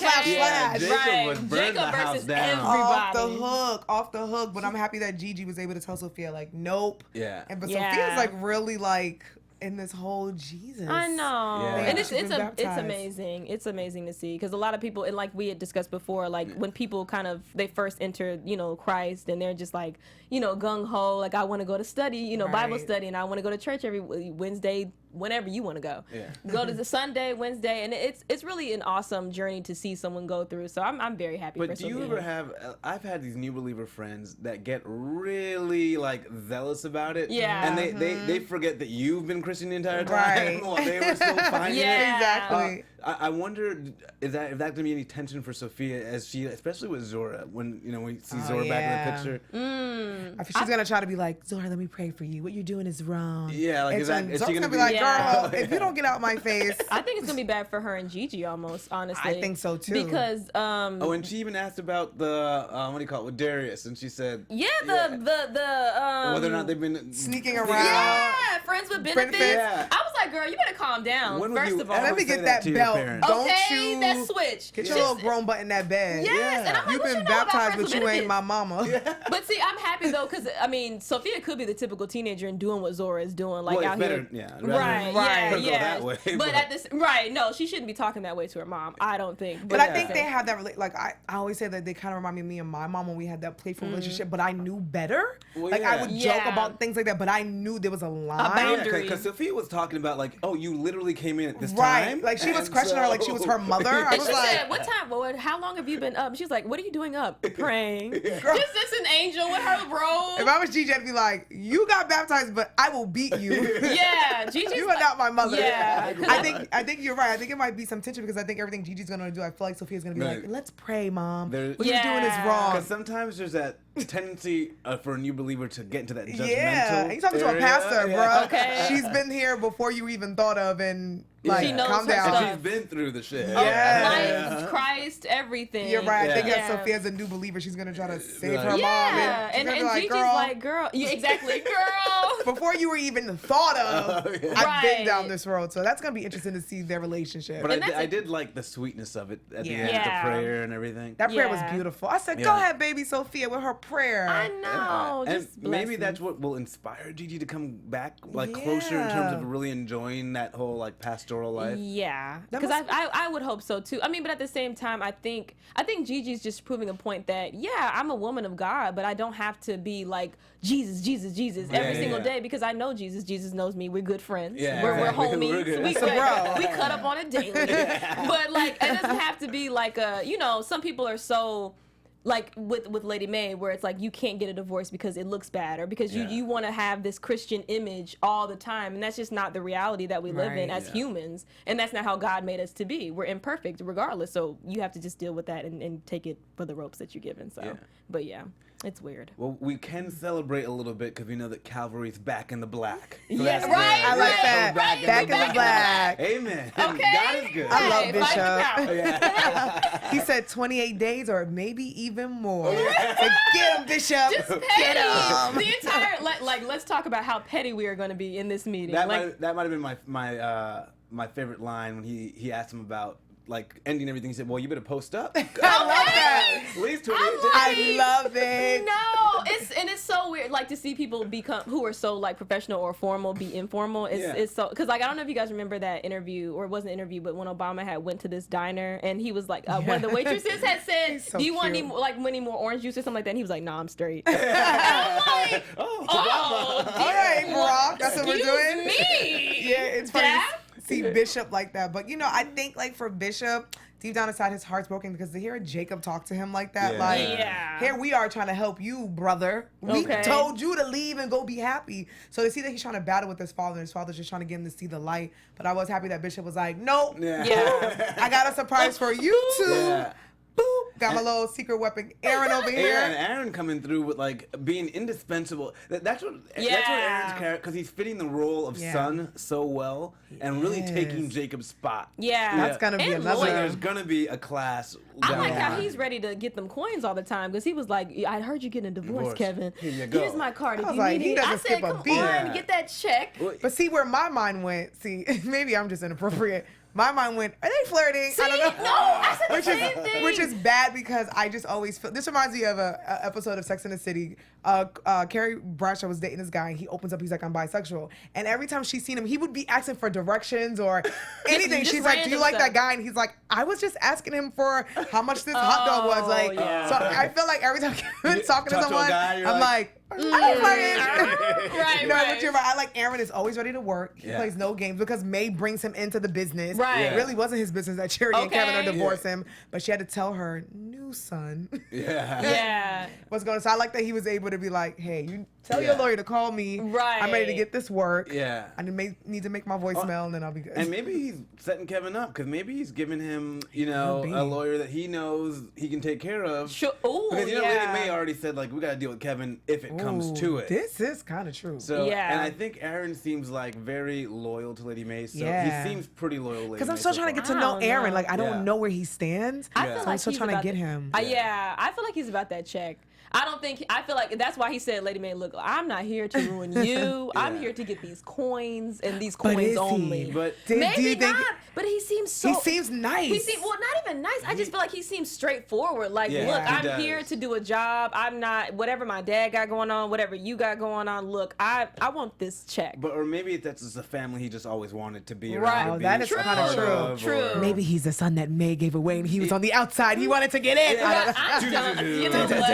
[SPEAKER 1] Jacob would burn the house down.
[SPEAKER 3] Everybody.
[SPEAKER 2] Off the hook. But I'm happy that Gigi was able to tell Sofia, like, nope.
[SPEAKER 1] Yeah.
[SPEAKER 2] But Sofia's like really like, in this whole Jesus.
[SPEAKER 3] I know,
[SPEAKER 1] Yeah.
[SPEAKER 3] and
[SPEAKER 2] She's been
[SPEAKER 3] it's
[SPEAKER 2] baptized.
[SPEAKER 3] amazing. It's amazing to see because a lot of people, and like we had discussed before, like when people they first enter, Christ, and they're just like, gung ho, like I want to go to study, Bible
[SPEAKER 2] Right.
[SPEAKER 3] study, and I want to go to church every Wednesday, whenever you want to go.
[SPEAKER 1] Yeah.
[SPEAKER 3] Go to the Sunday, Wednesday, and it's really an awesome journey to see someone go through. So I'm very happy.
[SPEAKER 1] But
[SPEAKER 3] for
[SPEAKER 1] do you
[SPEAKER 3] Sofia.
[SPEAKER 1] ever have? I've had these new believer friends that get really like zealous about it.
[SPEAKER 3] Yeah.
[SPEAKER 1] And they forget that you've been Christian the entire time
[SPEAKER 2] Right.
[SPEAKER 1] while they were still finding
[SPEAKER 3] Yeah.
[SPEAKER 1] it.
[SPEAKER 2] Exactly.
[SPEAKER 1] I wonder if that gonna be any tension for Sofia as she, especially with Zora, when we see Zora back in the picture.
[SPEAKER 2] I think she's gonna try to be like, Zora, let me pray for you. What you're doing is wrong.
[SPEAKER 1] Yeah, like,
[SPEAKER 2] and
[SPEAKER 1] is that-
[SPEAKER 2] so
[SPEAKER 1] is she
[SPEAKER 2] Zora's
[SPEAKER 1] gonna
[SPEAKER 2] be
[SPEAKER 1] be-
[SPEAKER 2] like,
[SPEAKER 3] Yeah.
[SPEAKER 2] girl, if you don't get out my face,
[SPEAKER 3] I think it's gonna be bad for her and Gigi almost, honestly.
[SPEAKER 2] I think so too.
[SPEAKER 3] Because
[SPEAKER 1] Oh, and she even asked about the what do you call it with Darius, and she said
[SPEAKER 3] the
[SPEAKER 1] whether or not they've been
[SPEAKER 2] sneaking around.
[SPEAKER 3] yeah, friends with benefits.
[SPEAKER 1] Yeah.
[SPEAKER 3] I was like, girl, you better calm down.
[SPEAKER 1] When would
[SPEAKER 3] First
[SPEAKER 1] you
[SPEAKER 3] of all,
[SPEAKER 2] And let me
[SPEAKER 1] say
[SPEAKER 2] get
[SPEAKER 1] that
[SPEAKER 2] that
[SPEAKER 1] to your
[SPEAKER 2] belt.
[SPEAKER 1] parents?
[SPEAKER 2] Don't
[SPEAKER 3] okay,
[SPEAKER 2] you
[SPEAKER 3] that switch.
[SPEAKER 2] get your little grown butt in that bed.
[SPEAKER 3] Yes, and I'm like,
[SPEAKER 2] You've
[SPEAKER 3] what
[SPEAKER 2] been
[SPEAKER 3] you know about
[SPEAKER 2] baptized,
[SPEAKER 3] friends
[SPEAKER 2] but
[SPEAKER 3] with
[SPEAKER 2] you ain't
[SPEAKER 3] benefits?
[SPEAKER 2] my mama.
[SPEAKER 3] But see, I'm happy though, because I mean, Sofia could be the typical teenager and doing what Zora is doing, like
[SPEAKER 1] Well, it's
[SPEAKER 3] out
[SPEAKER 1] better,
[SPEAKER 3] here.
[SPEAKER 1] yeah,
[SPEAKER 3] Right,
[SPEAKER 2] Right.
[SPEAKER 3] yeah,
[SPEAKER 1] Don't go
[SPEAKER 3] yeah.
[SPEAKER 1] that way,
[SPEAKER 3] but
[SPEAKER 1] but-
[SPEAKER 3] at this, right, no, she shouldn't be talking that way to her mom. I don't think.
[SPEAKER 2] But
[SPEAKER 1] Yeah.
[SPEAKER 2] I think they have that, like, I always say that they kind of remind me of me and my mom when we had that playful relationship, but I knew better.
[SPEAKER 1] Well,
[SPEAKER 2] like,
[SPEAKER 1] yeah.
[SPEAKER 2] I would joke
[SPEAKER 3] Yeah.
[SPEAKER 2] about things like that, but I knew there was a line.
[SPEAKER 3] boundary.
[SPEAKER 1] Because Sophia was talking about like, oh, you literally came in at this
[SPEAKER 2] Right.
[SPEAKER 1] time.
[SPEAKER 2] Like, she was
[SPEAKER 1] And
[SPEAKER 2] questioning her like she was her mother. I
[SPEAKER 3] And
[SPEAKER 2] was
[SPEAKER 3] she
[SPEAKER 2] like,
[SPEAKER 3] said, "What time? Well, how long have you been up?" She's like, "What are you doing up? Praying." Just an angel with her robe.
[SPEAKER 2] if I was Gigi, I'd be like, you got baptized, but I will beat you.
[SPEAKER 3] Yeah, Gigi's
[SPEAKER 2] You are not my mother.
[SPEAKER 3] Yeah, 'cause
[SPEAKER 2] I think you're right. I think it might be some tension because I think everything Gigi's gonna do, I feel like Sophia's gonna be
[SPEAKER 1] Right.
[SPEAKER 2] like, let's pray, mom.
[SPEAKER 1] There-
[SPEAKER 2] What you're doing is
[SPEAKER 3] Yeah.
[SPEAKER 2] wrong.
[SPEAKER 1] Because sometimes there's that tendency for a new believer to get into that judgmental.
[SPEAKER 2] Yeah, and you're talking to a
[SPEAKER 1] area.
[SPEAKER 2] pastor,
[SPEAKER 1] Yeah.
[SPEAKER 2] bro.
[SPEAKER 3] Okay.
[SPEAKER 2] She's been here before you even thought of, and like,
[SPEAKER 3] She knows
[SPEAKER 2] calm
[SPEAKER 3] her
[SPEAKER 2] down.
[SPEAKER 3] stuff.
[SPEAKER 1] And she's been through the shit.
[SPEAKER 2] Yeah.
[SPEAKER 3] Life, Christ, everything.
[SPEAKER 2] You're right. I think
[SPEAKER 1] Yeah.
[SPEAKER 2] that Sophia's a new believer. She's gonna try to save
[SPEAKER 1] Like-
[SPEAKER 2] her mom.
[SPEAKER 3] Yeah,
[SPEAKER 2] she's
[SPEAKER 3] and
[SPEAKER 2] gonna be like,
[SPEAKER 3] Gigi's
[SPEAKER 2] girl,
[SPEAKER 3] like, "Girl, yeah, exactly, girl."
[SPEAKER 2] before you were even thought of,
[SPEAKER 1] Oh, yeah.
[SPEAKER 2] I've been
[SPEAKER 3] Right.
[SPEAKER 2] down this road. So that's gonna be interesting to see their relationship.
[SPEAKER 1] But
[SPEAKER 3] And that's
[SPEAKER 1] I
[SPEAKER 3] a-
[SPEAKER 1] did like the sweetness of it at the
[SPEAKER 2] Yeah.
[SPEAKER 1] end,
[SPEAKER 3] Yeah.
[SPEAKER 1] the prayer and everything.
[SPEAKER 2] that prayer was
[SPEAKER 3] Yeah.
[SPEAKER 2] beautiful. I said,
[SPEAKER 1] Yeah.
[SPEAKER 2] go ahead, baby Sophia, with her prayer.
[SPEAKER 3] I know.
[SPEAKER 1] and
[SPEAKER 3] Just
[SPEAKER 1] maybe
[SPEAKER 3] blessings.
[SPEAKER 1] that's what will inspire Gigi to come back like closer in terms
[SPEAKER 2] Yeah.
[SPEAKER 1] of really enjoying that whole like pastoral life.
[SPEAKER 3] Yeah,
[SPEAKER 2] That
[SPEAKER 3] because
[SPEAKER 2] must-
[SPEAKER 3] I would hope so too. I mean, but at the same time, I think Gigi's just proving a point that I'm a woman of God, but I don't have to be like Jesus every
[SPEAKER 1] Yeah,
[SPEAKER 3] single
[SPEAKER 1] yeah.
[SPEAKER 3] day because I know Jesus. Jesus knows me. We're good friends.
[SPEAKER 1] Yeah,
[SPEAKER 3] we're
[SPEAKER 1] exactly.
[SPEAKER 3] homies.
[SPEAKER 1] We're good.
[SPEAKER 3] We,
[SPEAKER 1] That's a
[SPEAKER 2] bro.
[SPEAKER 3] we cut up on it daily. But like, it doesn't have to be like some people are so. Like with Lady Mae, where it's like you can't get a divorce because it looks bad or because
[SPEAKER 1] Yeah.
[SPEAKER 3] you want to have this Christian image all the time, and that's just not the reality that we live in
[SPEAKER 2] Right.
[SPEAKER 3] as humans, and that's not how God made us to be. We're imperfect regardless, so you have to just deal with that and take it for the ropes that you're given. So,
[SPEAKER 1] Yeah.
[SPEAKER 3] but yeah, it's weird.
[SPEAKER 1] Well, we can celebrate a little bit because we know that Calvary's back in the black. So
[SPEAKER 3] Yeah,
[SPEAKER 1] that's
[SPEAKER 3] right,
[SPEAKER 1] good.
[SPEAKER 2] I like
[SPEAKER 3] right,
[SPEAKER 2] that.
[SPEAKER 3] right.
[SPEAKER 2] Back in the black.
[SPEAKER 1] Amen.
[SPEAKER 3] Okay.
[SPEAKER 1] God is good.
[SPEAKER 2] I love
[SPEAKER 3] Hey,
[SPEAKER 2] Bishop.
[SPEAKER 3] fight the power.
[SPEAKER 2] He said 28 days or maybe even more. Like, get him, Bishop.
[SPEAKER 3] Just
[SPEAKER 2] Get
[SPEAKER 3] petty.
[SPEAKER 2] him.
[SPEAKER 3] The entire like let's talk about how petty we are going to be in this meeting.
[SPEAKER 1] That
[SPEAKER 3] Like,
[SPEAKER 1] might have been my favorite line when he asked him about like ending everything. He said, "Well, you better post up."
[SPEAKER 2] I love that.
[SPEAKER 1] At least 28
[SPEAKER 2] I
[SPEAKER 1] days.
[SPEAKER 2] love it.
[SPEAKER 3] No, it's so weird. Like to see people become who are so like professional or formal be informal. It's so because like I don't know if you guys remember that interview or it wasn't an interview, but when Obama had went to this diner and he was like one of the waitresses had said,
[SPEAKER 2] He's so
[SPEAKER 3] "Do you want
[SPEAKER 2] cute.
[SPEAKER 3] any more orange juice or something like that?" And he was like, "No, I'm straight."
[SPEAKER 1] Oh,
[SPEAKER 3] Oh,
[SPEAKER 2] All right, Barack, that's what we're
[SPEAKER 3] excuse
[SPEAKER 2] doing.
[SPEAKER 3] me.
[SPEAKER 2] Yeah, it's funny
[SPEAKER 3] Dad?
[SPEAKER 2] to see Bishop like that. But, I think, like, for Bishop, deep down inside, his heart's broken because to hear Jacob talk to him like that,
[SPEAKER 1] Yeah.
[SPEAKER 2] like,
[SPEAKER 3] Yeah.
[SPEAKER 2] here we are trying to help you, brother. We
[SPEAKER 3] Okay.
[SPEAKER 2] told you to leave and go be happy. So to see that he's trying to battle with his father, and his father's just trying to get him to see the light. But I was happy that Bishop was like, nope,
[SPEAKER 3] Yeah.
[SPEAKER 2] I got a surprise for you too.
[SPEAKER 1] Yeah.
[SPEAKER 2] Boop. Got my little secret weapon, Aaron over here.
[SPEAKER 1] Yeah, and Aaron coming through with like being indispensable. That's what
[SPEAKER 3] Yeah.
[SPEAKER 1] Aaron's character, because he's fitting the role of
[SPEAKER 2] Yeah.
[SPEAKER 1] son so well and really
[SPEAKER 2] Yes.
[SPEAKER 1] taking Jacob's spot.
[SPEAKER 3] Yeah.
[SPEAKER 2] That's gonna be
[SPEAKER 3] And
[SPEAKER 2] another-
[SPEAKER 1] So
[SPEAKER 3] loyal.
[SPEAKER 1] there's gonna be a class.
[SPEAKER 3] I
[SPEAKER 1] down
[SPEAKER 3] like
[SPEAKER 1] the
[SPEAKER 3] how
[SPEAKER 1] line.
[SPEAKER 3] he's ready to get them coins all the time because he was like, I heard you getting a divorce,
[SPEAKER 1] Divorce.
[SPEAKER 3] Kevin.
[SPEAKER 1] Here you go.
[SPEAKER 3] Here's my card if
[SPEAKER 2] I was
[SPEAKER 3] you
[SPEAKER 2] like,
[SPEAKER 3] need
[SPEAKER 2] he
[SPEAKER 3] it. I
[SPEAKER 2] doesn't
[SPEAKER 3] said,
[SPEAKER 2] skip a
[SPEAKER 3] come
[SPEAKER 2] beat.
[SPEAKER 3] on,
[SPEAKER 1] Yeah.
[SPEAKER 3] get that check.
[SPEAKER 1] Well,
[SPEAKER 2] But see where my mind went. See, maybe I'm just inappropriate. My mind went, are they flirting?
[SPEAKER 3] See?
[SPEAKER 2] I don't know.
[SPEAKER 3] No, I said the
[SPEAKER 2] which
[SPEAKER 3] same
[SPEAKER 2] is
[SPEAKER 3] thing.
[SPEAKER 2] which is bad mad because I just always feel. This reminds me of a episode of Sex and the City. Carrie Bradshaw was dating this guy, and he opens up. He's like, I'm bisexual. And every time she's seen him, he would be asking for directions or anything.
[SPEAKER 3] Just
[SPEAKER 2] She's like, do you like
[SPEAKER 3] stuff.
[SPEAKER 2] that guy? And he's like, I was just asking him for how much this hot dog was. Like, so I feel like every time Kevin's talking to
[SPEAKER 1] Talk to a
[SPEAKER 2] someone,
[SPEAKER 1] guy,
[SPEAKER 2] I'm like,
[SPEAKER 3] Right,
[SPEAKER 2] but you're right. I like Aaron is always ready to work. He plays no games because Mae brings him into the business.
[SPEAKER 3] Right.
[SPEAKER 2] It really wasn't his business that Charity and Kevin are
[SPEAKER 3] Okay.
[SPEAKER 2] divorcing, but she had to tell her new son
[SPEAKER 3] Yeah.
[SPEAKER 2] what's going on. So I like that he was able to be like, hey, you tell your lawyer to call me.
[SPEAKER 3] Right.
[SPEAKER 2] I'm ready to get this work.
[SPEAKER 1] Yeah.
[SPEAKER 2] I need to make my voicemail and then I'll be good.
[SPEAKER 1] And maybe he's setting Kevin up because maybe he's giving him, a lawyer that he knows he can take care of.
[SPEAKER 3] Sure. Ooh,
[SPEAKER 1] Because Lady Mae already said like we got to deal with Kevin if it comes to it.
[SPEAKER 2] This is kind of true.
[SPEAKER 1] So
[SPEAKER 3] Yeah.
[SPEAKER 1] and I think Aaron seems like very loyal to Lady Mae. So
[SPEAKER 2] Yeah.
[SPEAKER 1] he seems pretty loyal to Lady Mae.
[SPEAKER 2] Because I'm still trying to get to know
[SPEAKER 3] I don't
[SPEAKER 2] Aaron.
[SPEAKER 3] know.
[SPEAKER 2] Like I don't
[SPEAKER 1] Yeah.
[SPEAKER 2] know where he stands.
[SPEAKER 3] I
[SPEAKER 1] Yeah.
[SPEAKER 3] feel
[SPEAKER 2] So
[SPEAKER 3] like
[SPEAKER 2] I'm still
[SPEAKER 3] he's
[SPEAKER 2] trying to
[SPEAKER 3] about
[SPEAKER 2] get
[SPEAKER 3] that-
[SPEAKER 2] him.
[SPEAKER 3] Yeah, I feel like he's about that check. I feel like that's why he said, Lady Mae, look, I'm not here to ruin you. I'm here to get these coins and these
[SPEAKER 2] But
[SPEAKER 3] coins
[SPEAKER 2] is he?
[SPEAKER 3] only.
[SPEAKER 1] But
[SPEAKER 2] do you
[SPEAKER 3] Maybe
[SPEAKER 2] think
[SPEAKER 3] not, but he seems so.
[SPEAKER 2] he seems nice?
[SPEAKER 3] Not even nice. I just feel like he seems straightforward. Like,
[SPEAKER 1] Yeah,
[SPEAKER 3] look,
[SPEAKER 1] he
[SPEAKER 3] I'm
[SPEAKER 1] does.
[SPEAKER 3] here to do a job. I'm not whatever my dad got going on, whatever you got going on. Look, I want this check.
[SPEAKER 1] or maybe that's just a family he just always wanted to be
[SPEAKER 3] Right.
[SPEAKER 1] around.
[SPEAKER 2] Oh,
[SPEAKER 1] be
[SPEAKER 2] that is
[SPEAKER 1] a
[SPEAKER 2] kinda
[SPEAKER 1] part
[SPEAKER 2] true.
[SPEAKER 1] of,
[SPEAKER 3] True.
[SPEAKER 1] or-
[SPEAKER 2] Maybe he's the son that Mae gave away and he was on the outside. He wanted to get in.
[SPEAKER 1] Yeah.
[SPEAKER 2] I don't know.
[SPEAKER 3] I'm done. You know what?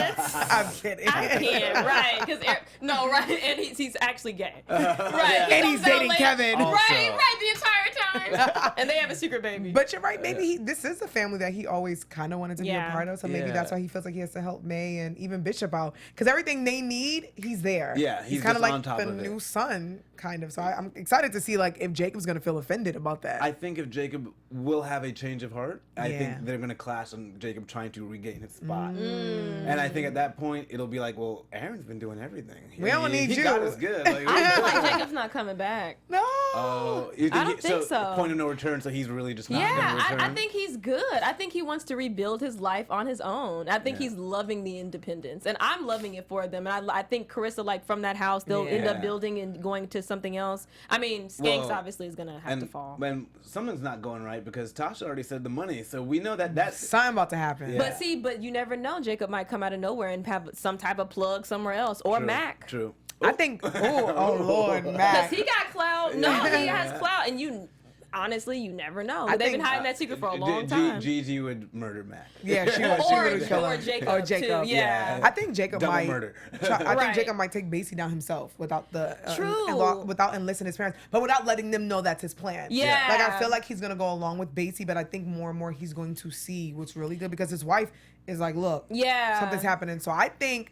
[SPEAKER 2] I'm kidding.
[SPEAKER 3] I can't, right? Because and he's actually gay, right?
[SPEAKER 2] And he's dating Kevin.
[SPEAKER 1] Also.
[SPEAKER 3] right, the entire time, and they have a secret baby.
[SPEAKER 2] But you're right. Maybe this is a family that he always kind of wanted to be a
[SPEAKER 3] Yeah.
[SPEAKER 2] part of. So maybe
[SPEAKER 1] Yeah.
[SPEAKER 2] that's why he feels like he has to help Mae and even Bishop out because everything they need, he's there.
[SPEAKER 1] Yeah, he's
[SPEAKER 2] kind of
[SPEAKER 1] just
[SPEAKER 2] like
[SPEAKER 1] on top
[SPEAKER 2] the
[SPEAKER 1] of it.
[SPEAKER 2] new son, kind of. So I'm excited to see like if Jacob's gonna feel offended about that.
[SPEAKER 1] I think if Jacob will have a change of heart, I
[SPEAKER 2] Yeah.
[SPEAKER 1] think they're going to clash on Jacob trying to regain his spot. And I think at that point, it'll be like, well, Aaron's been doing everything.
[SPEAKER 2] We don't need
[SPEAKER 1] he
[SPEAKER 2] you.
[SPEAKER 1] got us good. Like,
[SPEAKER 3] I feel like Jacob's not coming back.
[SPEAKER 2] no.
[SPEAKER 1] oh, you
[SPEAKER 3] I don't think so.
[SPEAKER 1] Point of no return, so he's really just not going to
[SPEAKER 3] Yeah,
[SPEAKER 1] return.
[SPEAKER 3] I think he's good. I think he wants to rebuild his life on his own. I think
[SPEAKER 1] Yeah.
[SPEAKER 3] he's loving the independence, and I'm loving it for them. And I think Karissa, like from that house, they'll end up
[SPEAKER 1] Yeah.
[SPEAKER 3] building and going to something else. I mean, Skanks
[SPEAKER 1] Well,
[SPEAKER 3] obviously is gonna have to fall.
[SPEAKER 1] When something's not going right because Tasha already said the money, so we know that's
[SPEAKER 2] Something about to happen.
[SPEAKER 1] Yeah.
[SPEAKER 3] But you never know. Jacob might come out of nowhere and have some type of plug somewhere else, or Mac.
[SPEAKER 1] True.
[SPEAKER 2] I think. Oh Lord,
[SPEAKER 3] Because
[SPEAKER 2] Mac.
[SPEAKER 3] he got clout. No, he has clout, and you honestly, you never know. They've been
[SPEAKER 2] think,
[SPEAKER 3] hiding that secret for a long time.
[SPEAKER 1] Gigi would murder Mac.
[SPEAKER 2] Yeah, she would. She would kill
[SPEAKER 3] Or
[SPEAKER 2] him.
[SPEAKER 3] Jacob,
[SPEAKER 2] Or Jacob.
[SPEAKER 3] too. Yeah.
[SPEAKER 2] I think Jacob
[SPEAKER 1] Double
[SPEAKER 2] might.
[SPEAKER 1] murder.
[SPEAKER 2] I think
[SPEAKER 3] Right.
[SPEAKER 2] Jacob might take Basie down himself without the
[SPEAKER 3] True.
[SPEAKER 2] without enlisting his parents, but without letting them know that's his plan.
[SPEAKER 3] Yeah.
[SPEAKER 2] Like I feel like he's gonna go along with Basie, but I think more and more he's going to see what's really good because his wife is like, look,
[SPEAKER 3] Yeah.
[SPEAKER 2] something's happening. So I think.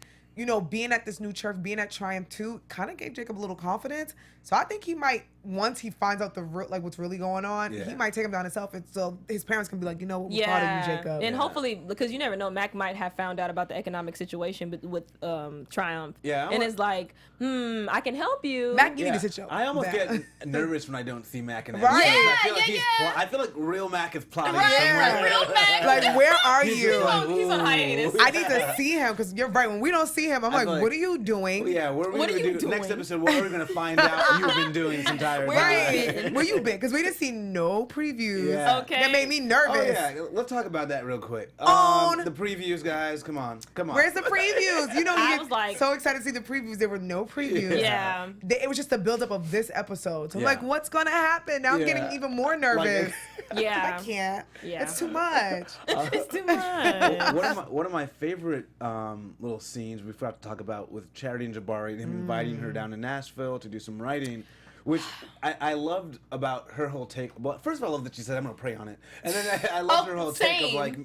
[SPEAKER 2] Being at this new church, being at Triumph 2, kind of gave Jacob a little confidence. So I think he might, once he finds out what's really going on,
[SPEAKER 1] Yeah.
[SPEAKER 2] he might take him down himself, and so his parents can be like, what we thought
[SPEAKER 3] Yeah,
[SPEAKER 2] of you, Jacob.
[SPEAKER 3] and hopefully, because you never know, Mac might have found out about the economic situation with Triumph.
[SPEAKER 1] Yeah,
[SPEAKER 3] and it's like, I can help you.
[SPEAKER 2] Mac, you
[SPEAKER 1] Yeah.
[SPEAKER 2] need to sit your
[SPEAKER 1] I almost
[SPEAKER 2] back.
[SPEAKER 1] get nervous when I don't see Mac in that.
[SPEAKER 2] Right.
[SPEAKER 1] I feel like
[SPEAKER 3] Yeah.
[SPEAKER 1] I feel like real Mac is plotting
[SPEAKER 3] Right,
[SPEAKER 1] somewhere.
[SPEAKER 3] real Mac.
[SPEAKER 2] Like, where are
[SPEAKER 1] He's
[SPEAKER 2] you?
[SPEAKER 1] like,
[SPEAKER 3] He's on hiatus.
[SPEAKER 2] I need to see him because you're right. When we don't see him, I'm
[SPEAKER 1] I
[SPEAKER 2] like,
[SPEAKER 1] feel like-
[SPEAKER 2] what are you doing?
[SPEAKER 1] Well, yeah, what are we
[SPEAKER 3] What are
[SPEAKER 1] gonna
[SPEAKER 3] you
[SPEAKER 1] do next
[SPEAKER 3] doing?
[SPEAKER 1] episode? What are we gonna find out you've been doing this entire
[SPEAKER 3] Where
[SPEAKER 1] time?
[SPEAKER 3] you been?
[SPEAKER 2] Right. Where you been? Because we didn't see no previews.
[SPEAKER 1] Yeah.
[SPEAKER 3] Okay.
[SPEAKER 2] That made me nervous.
[SPEAKER 1] Oh yeah, let's talk about that real quick.
[SPEAKER 2] Own.
[SPEAKER 1] The previews, guys. Come on.
[SPEAKER 2] Where's the previews? You
[SPEAKER 3] I
[SPEAKER 2] get
[SPEAKER 3] was like-
[SPEAKER 2] so excited to see the previews. There were no previews.
[SPEAKER 3] Yeah.
[SPEAKER 2] It was just the buildup of this episode. So I'm
[SPEAKER 1] Yeah.
[SPEAKER 2] like, what's gonna happen? Now I'm
[SPEAKER 1] Yeah.
[SPEAKER 2] getting even more nervous.
[SPEAKER 3] Yeah.
[SPEAKER 2] I can't.
[SPEAKER 3] Yeah.
[SPEAKER 2] It's too much.
[SPEAKER 3] It's too much.
[SPEAKER 1] One of my favorite little scenes we forgot to talk about with Charity and Jabari and him inviting her down to Nashville to do some writing, which I loved about her whole take. Well, first of all, I love that she said, I'm going to pray on it. And then I loved her whole take of
[SPEAKER 3] same.
[SPEAKER 1] like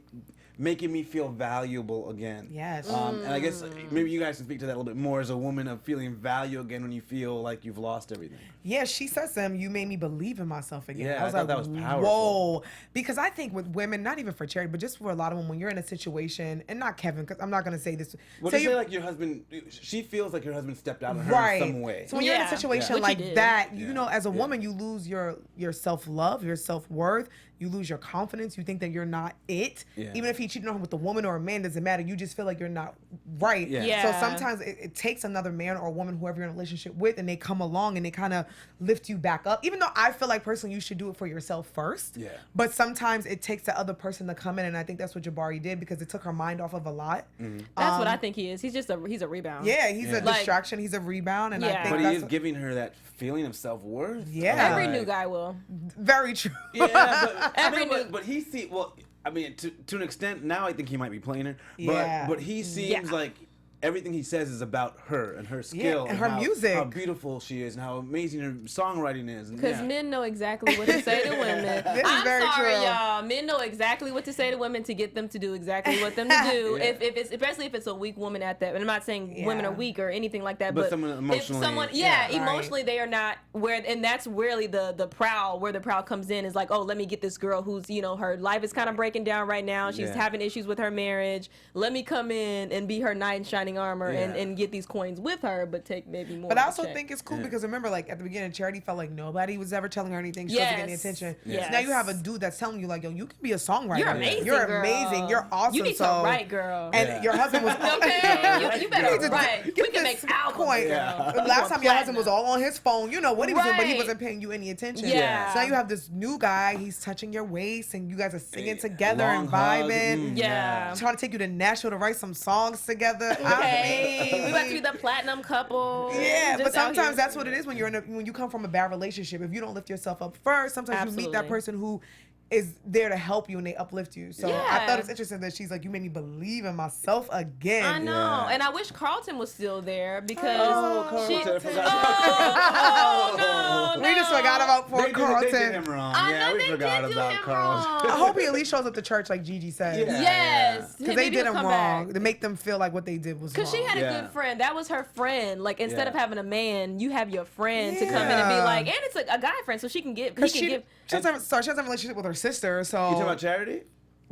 [SPEAKER 1] making me feel valuable again.
[SPEAKER 2] Yes.
[SPEAKER 1] And I guess maybe you guys can speak to that a little bit more as a woman of feeling value again when you feel like you've lost everything.
[SPEAKER 2] Yeah, she says to him, you made me believe in myself again.
[SPEAKER 1] Yeah,
[SPEAKER 2] I was
[SPEAKER 1] I thought
[SPEAKER 2] like,
[SPEAKER 1] that was powerful.
[SPEAKER 2] whoa. Because I think with women, not even for Charity, but just for a lot of them, when you're in a situation, and not Kevin, because I'm not going to say this.
[SPEAKER 1] What
[SPEAKER 2] say
[SPEAKER 1] do you
[SPEAKER 2] you're-
[SPEAKER 1] say like your husband, she feels like your husband stepped out on her
[SPEAKER 2] Right.
[SPEAKER 1] in some way.
[SPEAKER 2] So when you're in a
[SPEAKER 3] Yeah.
[SPEAKER 2] situation
[SPEAKER 3] Which he
[SPEAKER 2] like
[SPEAKER 3] did.
[SPEAKER 2] that,
[SPEAKER 1] Yeah.
[SPEAKER 2] you know, as a
[SPEAKER 1] Yeah.
[SPEAKER 2] woman, you lose your self-love, your self-worth. You lose your confidence. You think that you're not it.
[SPEAKER 1] Yeah.
[SPEAKER 2] Even if he cheating on him with a woman or a man, doesn't matter. You just feel like you're not right.
[SPEAKER 3] Yeah.
[SPEAKER 2] So sometimes it takes another man or a woman, whoever you're in a relationship with, and they come along and they kind of lift you back up. Even though I feel like personally you should do it for yourself first.
[SPEAKER 1] Yeah.
[SPEAKER 2] But sometimes it takes the other person to come in, and I think that's what Jabari did because it took her mind off of a lot.
[SPEAKER 3] That's what I think he is. He's just he's a rebound.
[SPEAKER 2] Yeah, he's a
[SPEAKER 3] Like-
[SPEAKER 2] distraction. He's a rebound, and I
[SPEAKER 3] Yeah.
[SPEAKER 2] think
[SPEAKER 1] But he
[SPEAKER 2] that's
[SPEAKER 1] is giving her that feeling of self-worth.
[SPEAKER 2] Yeah.
[SPEAKER 3] Every
[SPEAKER 1] Like-
[SPEAKER 3] new guy will.
[SPEAKER 2] very true.
[SPEAKER 1] Yeah, but
[SPEAKER 3] Every
[SPEAKER 1] no,
[SPEAKER 3] new-
[SPEAKER 1] but he see well. I mean, to an extent, now I think he might be playing her.
[SPEAKER 2] Yeah.
[SPEAKER 1] But he seems like everything he says is about her and her skill
[SPEAKER 2] and her music.
[SPEAKER 1] how beautiful she is, and how amazing her songwriting is.
[SPEAKER 3] Because men know exactly what to say to women.
[SPEAKER 2] This is
[SPEAKER 3] I'm
[SPEAKER 2] very
[SPEAKER 3] sorry,
[SPEAKER 2] true.
[SPEAKER 3] y'all. Men know exactly what to say to women to get them to do exactly what them to do.
[SPEAKER 1] Yeah.
[SPEAKER 3] If it's especially if it's a weak woman at that. And I'm not saying women are weak or anything like that,
[SPEAKER 1] But
[SPEAKER 3] but
[SPEAKER 1] someone emotionally-
[SPEAKER 3] if someone,
[SPEAKER 2] Yeah, right.
[SPEAKER 3] emotionally they are not where, and that's really the prowl where the prowl comes in is like, oh, let me get this girl who's her life is kind of breaking down right now. She's
[SPEAKER 1] Yeah.
[SPEAKER 3] having issues with her marriage. Let me come in and be her knight in shining armor
[SPEAKER 1] Yeah.
[SPEAKER 3] and get these coins with her, but take maybe more.
[SPEAKER 2] But I
[SPEAKER 3] of a
[SPEAKER 2] also
[SPEAKER 3] check.
[SPEAKER 2] think it's cool
[SPEAKER 1] Yeah.
[SPEAKER 2] because remember, like at the beginning, Charity felt like nobody was ever telling her anything. She wasn't getting the
[SPEAKER 3] Yes.
[SPEAKER 2] attention.
[SPEAKER 3] Yes.
[SPEAKER 2] So now you have a dude that's telling you like, yo, you can be a songwriter.
[SPEAKER 3] You're amazing.
[SPEAKER 2] You're
[SPEAKER 3] girl.
[SPEAKER 2] amazing. You're awesome.
[SPEAKER 3] You need
[SPEAKER 2] so,
[SPEAKER 3] to write, girl.
[SPEAKER 2] And
[SPEAKER 1] Yeah.
[SPEAKER 2] your husband was
[SPEAKER 3] Okay, you better
[SPEAKER 2] need to
[SPEAKER 3] write.
[SPEAKER 2] get
[SPEAKER 3] We can
[SPEAKER 2] this
[SPEAKER 3] make albums.
[SPEAKER 2] point.
[SPEAKER 1] Yeah.
[SPEAKER 2] The last time your husband was all on his phone, you know what he was doing, but he
[SPEAKER 3] Right.
[SPEAKER 2] wasn't paying you any attention.
[SPEAKER 3] Yeah.
[SPEAKER 2] So now you have this new guy. He's touching your waist, and you guys are singing together
[SPEAKER 1] Long
[SPEAKER 2] and
[SPEAKER 1] hug.
[SPEAKER 2] vibing.
[SPEAKER 3] Yeah.
[SPEAKER 2] Trying to take you to Nashville to write some songs together.
[SPEAKER 3] Okay, we about to be the platinum couple.
[SPEAKER 2] Yeah, but
[SPEAKER 3] Just out
[SPEAKER 2] sometimes
[SPEAKER 3] here.
[SPEAKER 2] that's what it is when when you come from a bad relationship. If you don't lift yourself up first, sometimes you meet that
[SPEAKER 3] Absolutely.
[SPEAKER 2] person who is there to help you and they uplift you. So I
[SPEAKER 3] Yeah.
[SPEAKER 2] thought it's interesting that she's like, you made me believe in myself again.
[SPEAKER 3] I know,
[SPEAKER 1] Yeah.
[SPEAKER 3] and I wish Carlton was still there because
[SPEAKER 1] Oh,
[SPEAKER 3] she.
[SPEAKER 1] Carlton, I forgot.
[SPEAKER 3] Oh, no,
[SPEAKER 2] We just forgot about poor
[SPEAKER 1] They did him
[SPEAKER 2] Carlton.
[SPEAKER 1] wrong.
[SPEAKER 3] I
[SPEAKER 1] Yeah,
[SPEAKER 3] know
[SPEAKER 1] we
[SPEAKER 3] they
[SPEAKER 1] forgot
[SPEAKER 3] did do
[SPEAKER 1] about
[SPEAKER 3] him
[SPEAKER 1] Carlton.
[SPEAKER 2] I hope he at least shows up to church like Gigi said.
[SPEAKER 1] Yeah.
[SPEAKER 3] Yes,
[SPEAKER 2] Because they
[SPEAKER 3] maybe
[SPEAKER 2] did
[SPEAKER 3] he'll
[SPEAKER 2] him
[SPEAKER 3] come
[SPEAKER 2] wrong.
[SPEAKER 3] back.
[SPEAKER 2] To make them feel like what they did was wrong.
[SPEAKER 3] Because she had a
[SPEAKER 1] Yeah.
[SPEAKER 3] good friend. That was her friend. Like, instead of
[SPEAKER 1] Yeah.
[SPEAKER 3] having a man, you have your friend to come in and be
[SPEAKER 2] Yeah.
[SPEAKER 3] like, and it's a guy friend, so she can give. He
[SPEAKER 2] Because
[SPEAKER 3] can
[SPEAKER 2] she
[SPEAKER 3] give.
[SPEAKER 2] doesn't have a relationship with her sister, so.
[SPEAKER 1] You talking about Charity?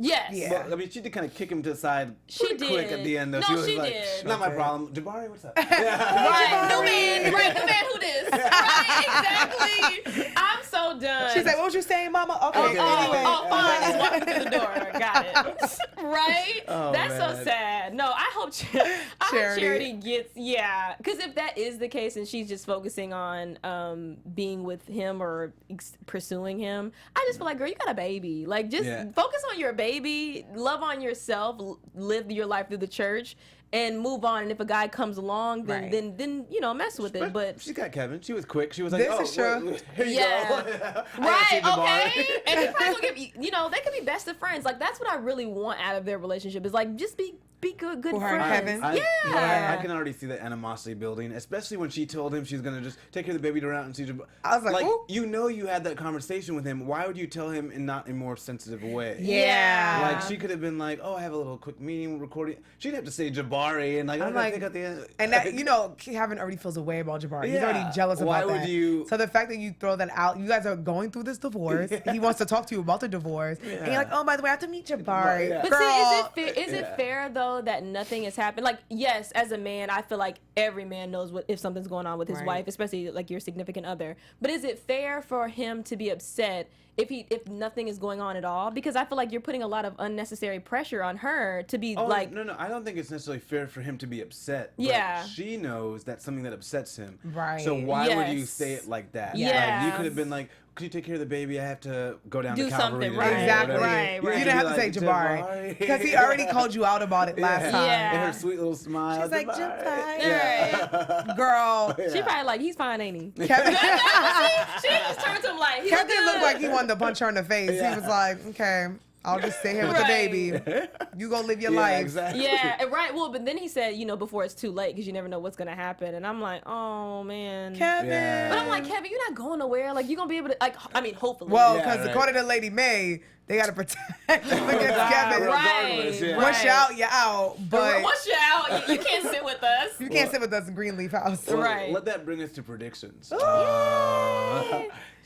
[SPEAKER 3] Yes.
[SPEAKER 2] Yeah.
[SPEAKER 1] Well, I mean, she did kind of kick him to the side
[SPEAKER 3] She
[SPEAKER 1] pretty quick
[SPEAKER 3] did.
[SPEAKER 1] at the end, though.
[SPEAKER 3] No,
[SPEAKER 1] she was
[SPEAKER 3] she
[SPEAKER 1] like,
[SPEAKER 3] did.
[SPEAKER 1] not my
[SPEAKER 2] Okay.
[SPEAKER 1] problem. Jabari, what's up?
[SPEAKER 3] Right, new man, right, new man, who this? Right, exactly. I'm so done.
[SPEAKER 2] She's like, what was you saying, mama? Okay,
[SPEAKER 1] Okay.
[SPEAKER 2] anyway.
[SPEAKER 3] fine. Just walking through the door. Got it. Right?
[SPEAKER 1] Oh,
[SPEAKER 3] That's so
[SPEAKER 1] man.
[SPEAKER 3] sad. No, I hope
[SPEAKER 2] Charity.
[SPEAKER 3] Charity gets, because if that is the case and she's just focusing on being with him or pursuing him, I just feel like, girl, you got a baby. Like, just
[SPEAKER 1] Yeah.
[SPEAKER 3] focus on your baby, love on yourself, live your life through the church, and move on. And if a guy comes along, then
[SPEAKER 2] Right.
[SPEAKER 3] then mess with it. But
[SPEAKER 1] she got Kevin. She was quick. She was like,
[SPEAKER 2] This
[SPEAKER 1] oh,
[SPEAKER 2] is true.
[SPEAKER 1] wait, here you
[SPEAKER 3] Yeah.
[SPEAKER 1] go. I gotta see
[SPEAKER 3] right,
[SPEAKER 1] Jabari.
[SPEAKER 3] okay. And he probably will give they could be best of friends. Like, that's what I really want out of their relationship is like just be good
[SPEAKER 2] For her and
[SPEAKER 3] friends.
[SPEAKER 2] Kevin?
[SPEAKER 3] Yeah.
[SPEAKER 1] I can already see the animosity building, especially when she told him she's gonna just take care of the baby around and see Jabari.
[SPEAKER 2] I was like, ooh.
[SPEAKER 1] you know, you had that conversation with him. Why would you tell him in not a more sensitive way?
[SPEAKER 2] Yeah.
[SPEAKER 1] Like, she could have been like, oh, I have a little quick meeting recording. She'd have to say Jabari and like,
[SPEAKER 2] I'm
[SPEAKER 1] I
[SPEAKER 2] like-
[SPEAKER 1] think at the end.
[SPEAKER 2] And that, Kevin already feels a way about Jabari. He's
[SPEAKER 1] Yeah.
[SPEAKER 2] already jealous
[SPEAKER 1] Why
[SPEAKER 2] about
[SPEAKER 1] would
[SPEAKER 2] that.
[SPEAKER 1] you-
[SPEAKER 2] So the fact that you throw that out, you guys are going through this divorce. He wants to talk to you about the divorce. And you're like, oh, by the way, I have to meet Jabari.
[SPEAKER 1] Yeah.
[SPEAKER 3] But
[SPEAKER 2] Girl.
[SPEAKER 3] see, is it fair though that nothing has happened? Like, yes, as a man, I feel like every man knows if something's going on with his
[SPEAKER 2] Right.
[SPEAKER 3] wife, especially like your significant other. But is it fair for him to be upset if nothing is going on at all? Because I feel like you're putting a lot of unnecessary pressure on her to be
[SPEAKER 1] Oh,
[SPEAKER 3] like,
[SPEAKER 1] no, I don't think it's necessarily fair for him to be upset. But
[SPEAKER 3] Yeah.
[SPEAKER 1] she knows that's something that upsets him.
[SPEAKER 2] Right.
[SPEAKER 1] So why would you
[SPEAKER 3] Yes.
[SPEAKER 1] say it like that?
[SPEAKER 3] Yeah.
[SPEAKER 1] Like, you could have been like, could you take care of the baby? I have to go down
[SPEAKER 3] Do
[SPEAKER 1] to Calvary
[SPEAKER 3] something,
[SPEAKER 1] today,"
[SPEAKER 3] right.
[SPEAKER 1] or
[SPEAKER 2] Exactly.
[SPEAKER 1] whatever.
[SPEAKER 3] Right,
[SPEAKER 2] You
[SPEAKER 3] right.
[SPEAKER 2] didn't have
[SPEAKER 1] You'd
[SPEAKER 2] to
[SPEAKER 1] be
[SPEAKER 2] say
[SPEAKER 1] like,
[SPEAKER 2] Jabari. Because he already called you out about it last
[SPEAKER 1] Yeah.
[SPEAKER 2] time.
[SPEAKER 3] Yeah.
[SPEAKER 1] And her sweet little smile.
[SPEAKER 2] She's like,
[SPEAKER 1] Jabari.
[SPEAKER 3] Jabari.
[SPEAKER 2] Girl.
[SPEAKER 3] she probably like, he's fine, ain't he?
[SPEAKER 2] Kevin,
[SPEAKER 3] She just turned to him like, he's
[SPEAKER 2] Kevin
[SPEAKER 3] good.
[SPEAKER 2] looked like he wanted to punch her in the face.
[SPEAKER 1] Yeah.
[SPEAKER 2] He was like, okay, I'll just stay here with the
[SPEAKER 3] Right.
[SPEAKER 2] baby. You go live your
[SPEAKER 1] Yeah,
[SPEAKER 2] life.
[SPEAKER 1] exactly.
[SPEAKER 3] Yeah, right. Well, but then he said, before it's too late, because you never know what's gonna happen. And I'm like, oh man.
[SPEAKER 2] Kevin.
[SPEAKER 1] Yeah.
[SPEAKER 3] But I'm like, Kevin, you're not going nowhere. Like, you're gonna be able to, like, I mean, hopefully.
[SPEAKER 2] Well,
[SPEAKER 1] Yeah,
[SPEAKER 2] because
[SPEAKER 1] right.
[SPEAKER 2] according to Lady Mae, they got to protect him against
[SPEAKER 1] God,
[SPEAKER 2] Kevin.
[SPEAKER 1] regardless, yeah.
[SPEAKER 2] Once you're out, you're out. But
[SPEAKER 3] once you're out, you can't sit with us.
[SPEAKER 2] you can't sit with us in Greenleaf House.
[SPEAKER 1] Well,
[SPEAKER 3] Right.
[SPEAKER 1] Let that bring us to predictions. So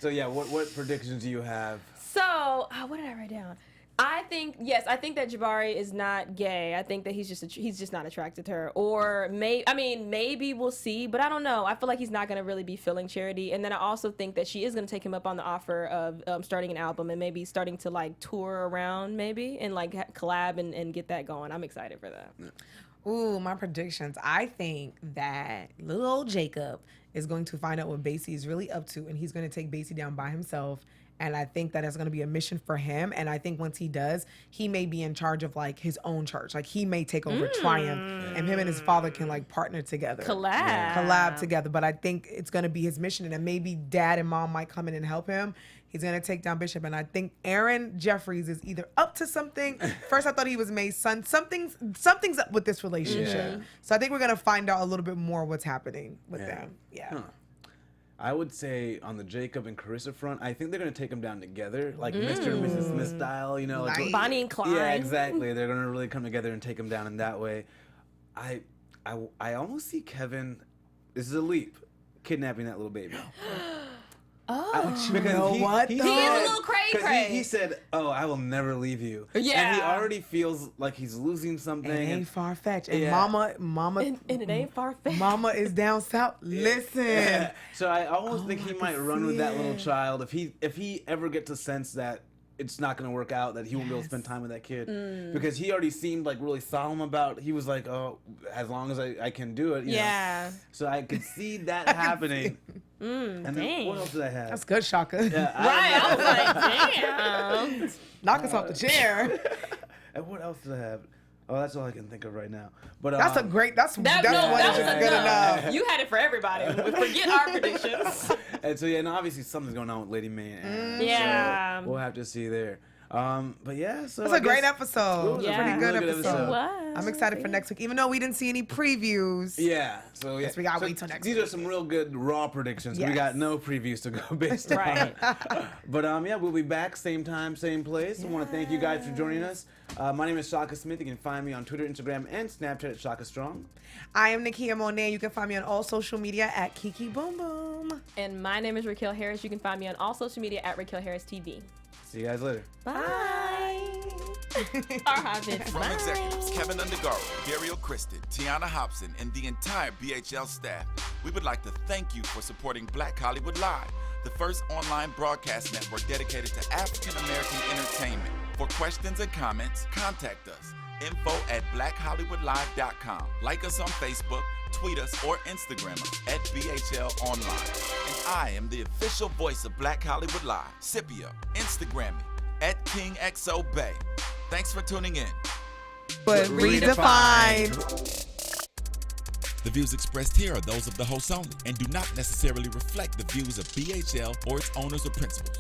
[SPEAKER 1] yeah, what predictions do you have?
[SPEAKER 3] So, what did I write down? I think that Jabari is not gay. I think that he's just not attracted to her. Or maybe we'll see, but I don't know. I feel like he's not gonna really be feeling Charity. And then I also think that she is gonna take him up on the offer of starting an album and maybe starting to like tour around maybe and like collab and get that going. I'm excited for that.
[SPEAKER 2] Ooh, my predictions. I think that little old Jacob is going to find out what Basie is really up to, and he's going to take Basie down by himself. And I think that it's going to be a mission for him. And I think once he does, he may be in charge of like his own church. Like he may take over Triumph, and him and his father can like partner together, collab together. But I think it's going to be his mission, and then maybe dad and mom might come in and help him. He's going to take down Bishop. And I think Aaron Jeffries is either up to something. First, I thought he was Mae's son. Something's up with this relationship. Yeah. So I think we're going to find out a little bit more what's happening with them. Yeah.
[SPEAKER 1] Huh. I would say on the Jacob and Karissa front, I think they're going to take them down together, like Mr. and Mrs. Smith style, you know. Like,
[SPEAKER 3] Bonnie and Clyde.
[SPEAKER 1] Yeah, exactly. They're going to really come together and take them down in that way. I almost see Kevin, this is a leap, kidnapping that little baby.
[SPEAKER 2] What?
[SPEAKER 3] He is a little cray-cray.
[SPEAKER 1] He said, "Oh, I will never leave you."
[SPEAKER 3] Yeah.
[SPEAKER 1] And he already feels like he's losing something.
[SPEAKER 2] It ain't far-fetched. And Mama.
[SPEAKER 3] And it ain't far-fetched.
[SPEAKER 2] Mama is down south. Listen.
[SPEAKER 1] Yeah. So I almost think he might run with that little child if he ever gets a sense that it's not going to work out, that he won't be able to spend time with that kid. Because he already seemed like really solemn about it. He was like, "Oh, as long as I can do it." You know? So I could see that happening. And then what else did I have?
[SPEAKER 2] That's good, Shaka.
[SPEAKER 1] Yeah,
[SPEAKER 3] I was like, damn.
[SPEAKER 2] Knock us off the chair.
[SPEAKER 1] And what else did I have? Oh, that's all I can think of right now. But
[SPEAKER 2] that's one that's good enough.
[SPEAKER 3] You had it for everybody. Forget our predictions.
[SPEAKER 1] And so obviously something's going on with Lady Mae and Aaron.
[SPEAKER 3] Yeah.
[SPEAKER 1] So we'll have to see there. But yeah, so
[SPEAKER 2] it's a great episode.
[SPEAKER 1] It was
[SPEAKER 2] a pretty good episode.
[SPEAKER 3] It was.
[SPEAKER 2] I'm excited for next week, even though we didn't see any previews.
[SPEAKER 1] Yeah, so
[SPEAKER 2] we gotta wait till next week.
[SPEAKER 1] These are some real good raw predictions.
[SPEAKER 2] Yes.
[SPEAKER 1] We got no previews to go based on.
[SPEAKER 3] Right.
[SPEAKER 1] But we'll be back same time, same place. I want to thank you guys for joining us. My name is Shaka Smith. You can find me on Twitter, Instagram, and Snapchat at Shaka Strong.
[SPEAKER 2] I am Nakia Monet. You can find me on all social media at Kiki Boom Boom.
[SPEAKER 3] And my name is Raquel Harris. You can find me on all social media at Raquel Harris TV.
[SPEAKER 1] See you guys later.
[SPEAKER 3] Bye.
[SPEAKER 4] From executives Kevin Undergaro, Dario Kristen, Tiana Hobson, and the entire BHL staff, we would like to thank you for supporting Black Hollywood Live, the first online broadcast network dedicated to African American entertainment. For questions and comments, contact us. info@blackhollywoodlive.com. Like us on Facebook, tweet us, or Instagram us at BHL Online. And I am the official voice of Black Hollywood Live, Scipio. Instagram me at KingXOBay. Thanks for tuning in.
[SPEAKER 2] But redefined.
[SPEAKER 4] The views expressed here are those of the host only and do not necessarily reflect the views of BHL or its owners or principals.